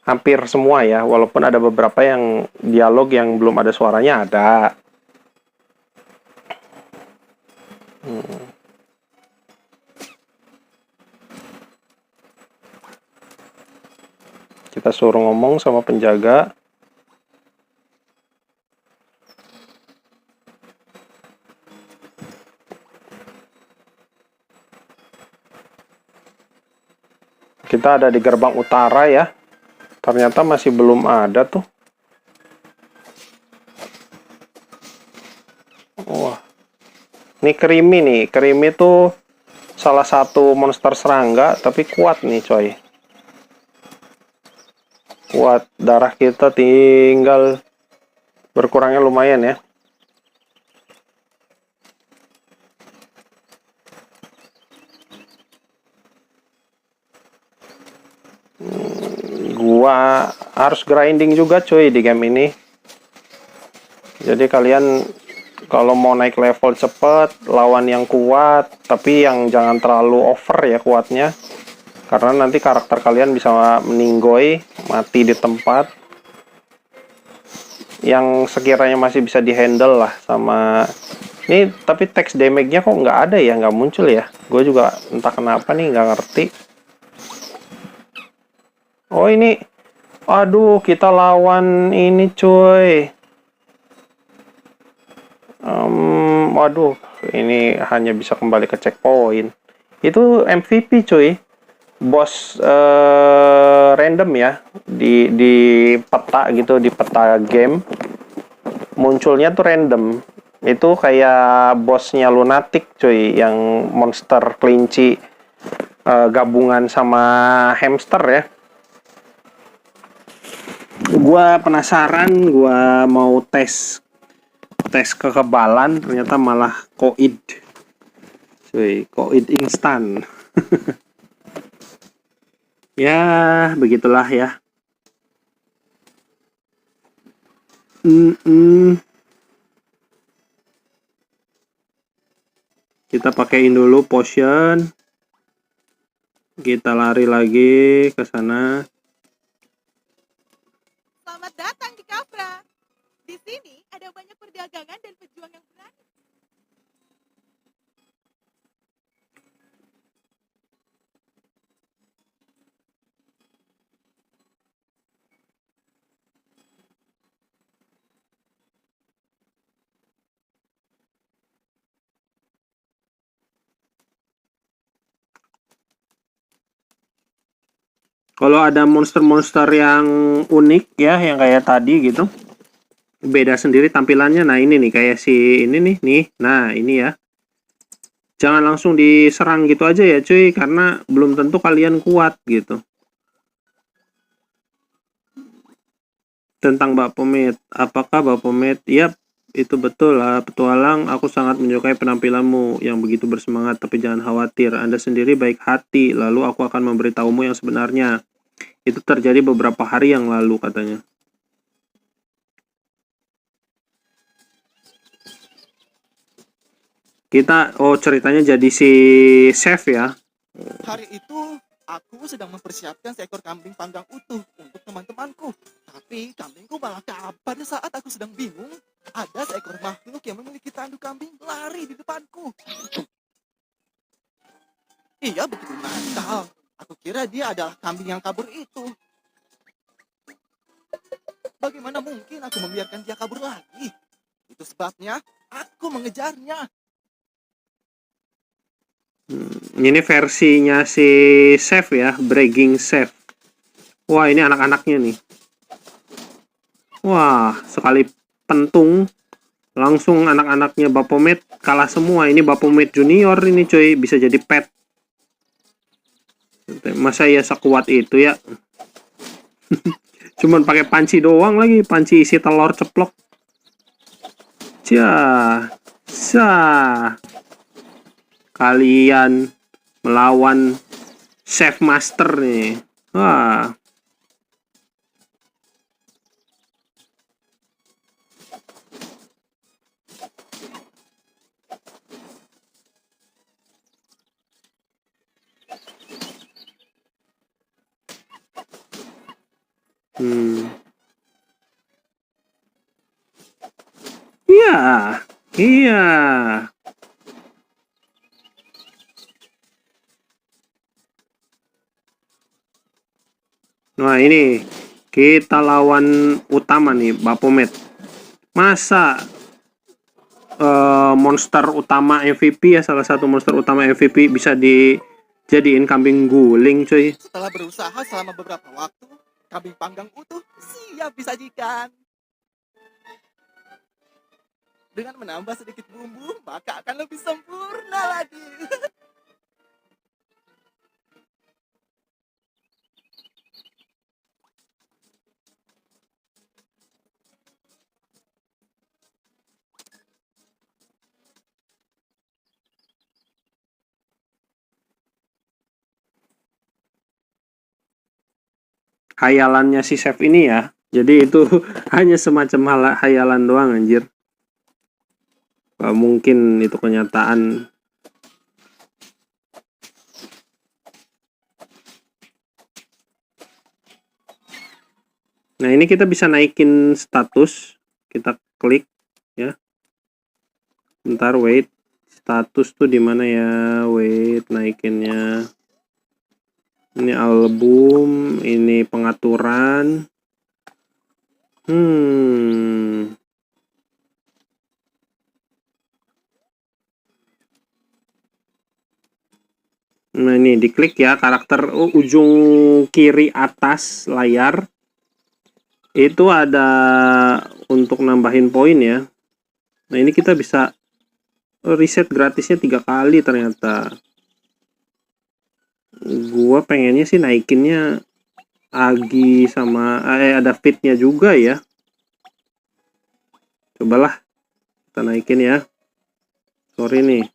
Hampir semua ya, walaupun ada beberapa yang dialog yang belum ada suaranya ada. Kita suruh ngomong sama penjaga. Kita ada di gerbang utara ya. Ternyata masih belum ada tuh. Wah. Ini Krimi nih. Krimi tuh salah satu monster serangga tapi kuat nih coy. kuat. Darah kita tinggal berkurangnya lumayan ya. Gua harus grinding juga cuy di game ini. Jadi kalian kalau mau naik level cepet, lawan yang kuat, tapi yang jangan terlalu over ya kuatnya. Karena nanti karakter kalian bisa meninggoy, mati di tempat. Yang sekiranya masih bisa dihandle lah sama... Ini tapi text damage-nya kok nggak ada ya, nggak muncul ya. Gue juga entah kenapa nih, nggak ngerti. Oh ini, aduh kita lawan ini cuy. Waduh, ini hanya bisa kembali ke checkpoint. Itu MVP cuy, bos random ya di peta gitu, di peta game munculnya tuh random. Itu kayak bosnya lunatic cuy, yang monster kelinci gabungan sama hamster ya. Gua penasaran, gua mau tes kekebalan, ternyata malah koid cuy, koid instan. Ya begitulah ya. Kita pakein dulu potion, kita lari lagi ke sana. Selamat datang di Kafra. Di sini ada banyak perdagangan dan pejuang yang berani. Kalau ada monster-monster yang unik ya, yang kayak tadi gitu, beda sendiri tampilannya. Nah ini nih, kayak si ini nih, nah ini ya. Jangan langsung diserang gitu aja ya cuy, karena belum tentu kalian kuat gitu. Tentang Baphomet, apakah Baphomet? Yap, itu betul lah petualang. Aku sangat menyukai penampilanmu yang begitu bersemangat, tapi jangan khawatir, Anda sendiri baik hati. Lalu aku akan memberitahumu yang sebenarnya. Itu terjadi beberapa hari yang lalu katanya. Kita, oh ceritanya jadi si chef ya. Hari itu aku sedang mempersiapkan seekor kambing panggang utuh untuk teman-temanku. Tapi kambingku malah kabur. Pada saat aku sedang bingung, ada seekor makhluk yang memiliki tanduk kambing lari di depanku. Ia begitu nakal. Aku kira dia adalah kambing yang kabur itu. Bagaimana mungkin aku membiarkan dia kabur lagi? Itu sebabnya aku mengejarnya. Ini versinya si chef ya, bragging chef. Wah ini anak-anaknya nih. Wah sekali pentung langsung anak-anaknya Baphomet kalah semua. Ini Baphomet junior ini cuy, bisa jadi pet. Masa ya sekuat itu ya. Cuman pakai panci doang lagi, panci isi telur ceplok. Kalian melawan chef master nih. Wah. Iya. Nah ini kita lawan utama nih, Baphomet. Masa monster utama MVP ya, salah satu monster utama MVP bisa dijadiin kambing guling cuy. Setelah berusaha selama beberapa waktu, kambing panggang utuh siap disajikan. Dengan menambah sedikit bumbu, maka akan lebih sempurna lagi. hayalannya si chef ini ya. Jadi itu hanya semacam hayalan doang anjir. Gak mungkin itu kenyataan. Nah, ini kita bisa naikin status. Kita klik ya. Bentar, wait. Status tuh di mana ya? Wait, naikinnya. Ini album, ini pengaturan. Nah, ini diklik ya, karakter ujung kiri atas layar. Itu ada untuk nambahin poin ya. Nah, ini kita bisa reset gratisnya 3 kali ternyata. Gua pengennya sih naikinnya Agi sama ada fitnya juga ya. Cobalah kita naikin ya. Sorry nih.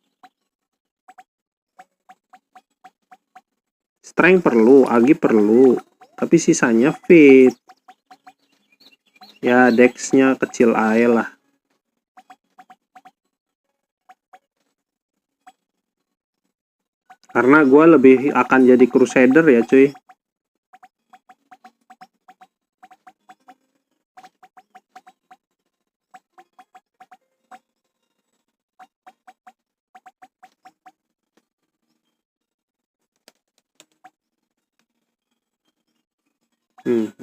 Strength perlu, Agi perlu, tapi sisanya fit. Ya, dex-nya kecil aja lah. Karena gue lebih akan jadi crusader ya cuy.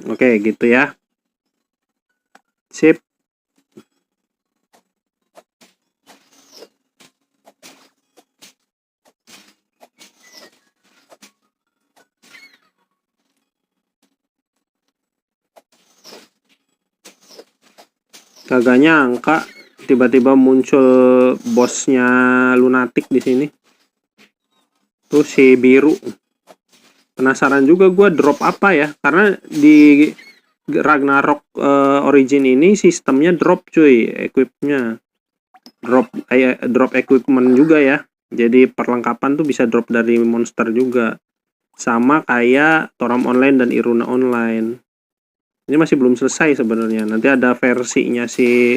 Oke, gitu ya. Sip. Kagak nyangka tiba-tiba muncul bosnya lunatik di sini. Tuh si biru. Penasaran juga gue drop apa ya, karena di Ragnarok Origin ini sistemnya drop cuy, equipnya drop equipment juga ya. Jadi perlengkapan tuh bisa drop dari monster juga, sama kayak Toram Online dan Iruna Online. Ini masih belum selesai sebenarnya, nanti ada versinya si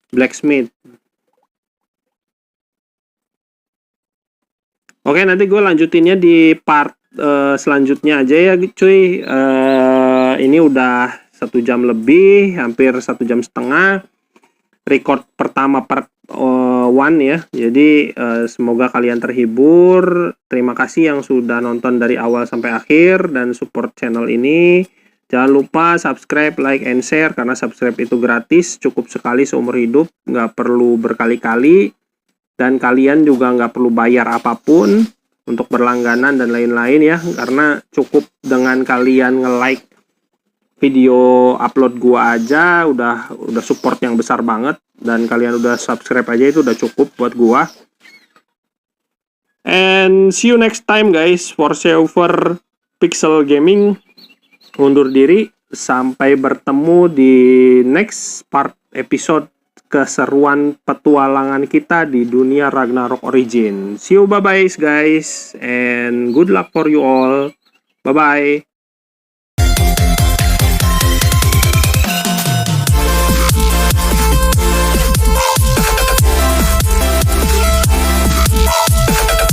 Blacksmith. Oke, nanti gue lanjutinnya di part selanjutnya aja ya cuy. Ini udah 1 jam lebih, hampir 1 jam setengah. Record pertama part 1 ya. Jadi semoga kalian terhibur. Terima kasih yang sudah nonton dari awal sampai akhir dan support channel ini. Jangan lupa subscribe, like, and share, karena subscribe itu gratis, cukup sekali seumur hidup, nggak perlu berkali-kali, dan kalian juga nggak perlu bayar apapun untuk berlangganan dan lain-lain ya, karena cukup dengan kalian nge-like video upload gua aja udah support yang besar banget, dan kalian udah subscribe aja itu udah cukup buat gua. And see you next time guys, for Silver Pixel Gaming undur diri, sampai bertemu di next part episode keseruan petualangan kita di dunia Ragnarok Origin. See you, bye-bye guys, and good luck for you all. Bye-bye.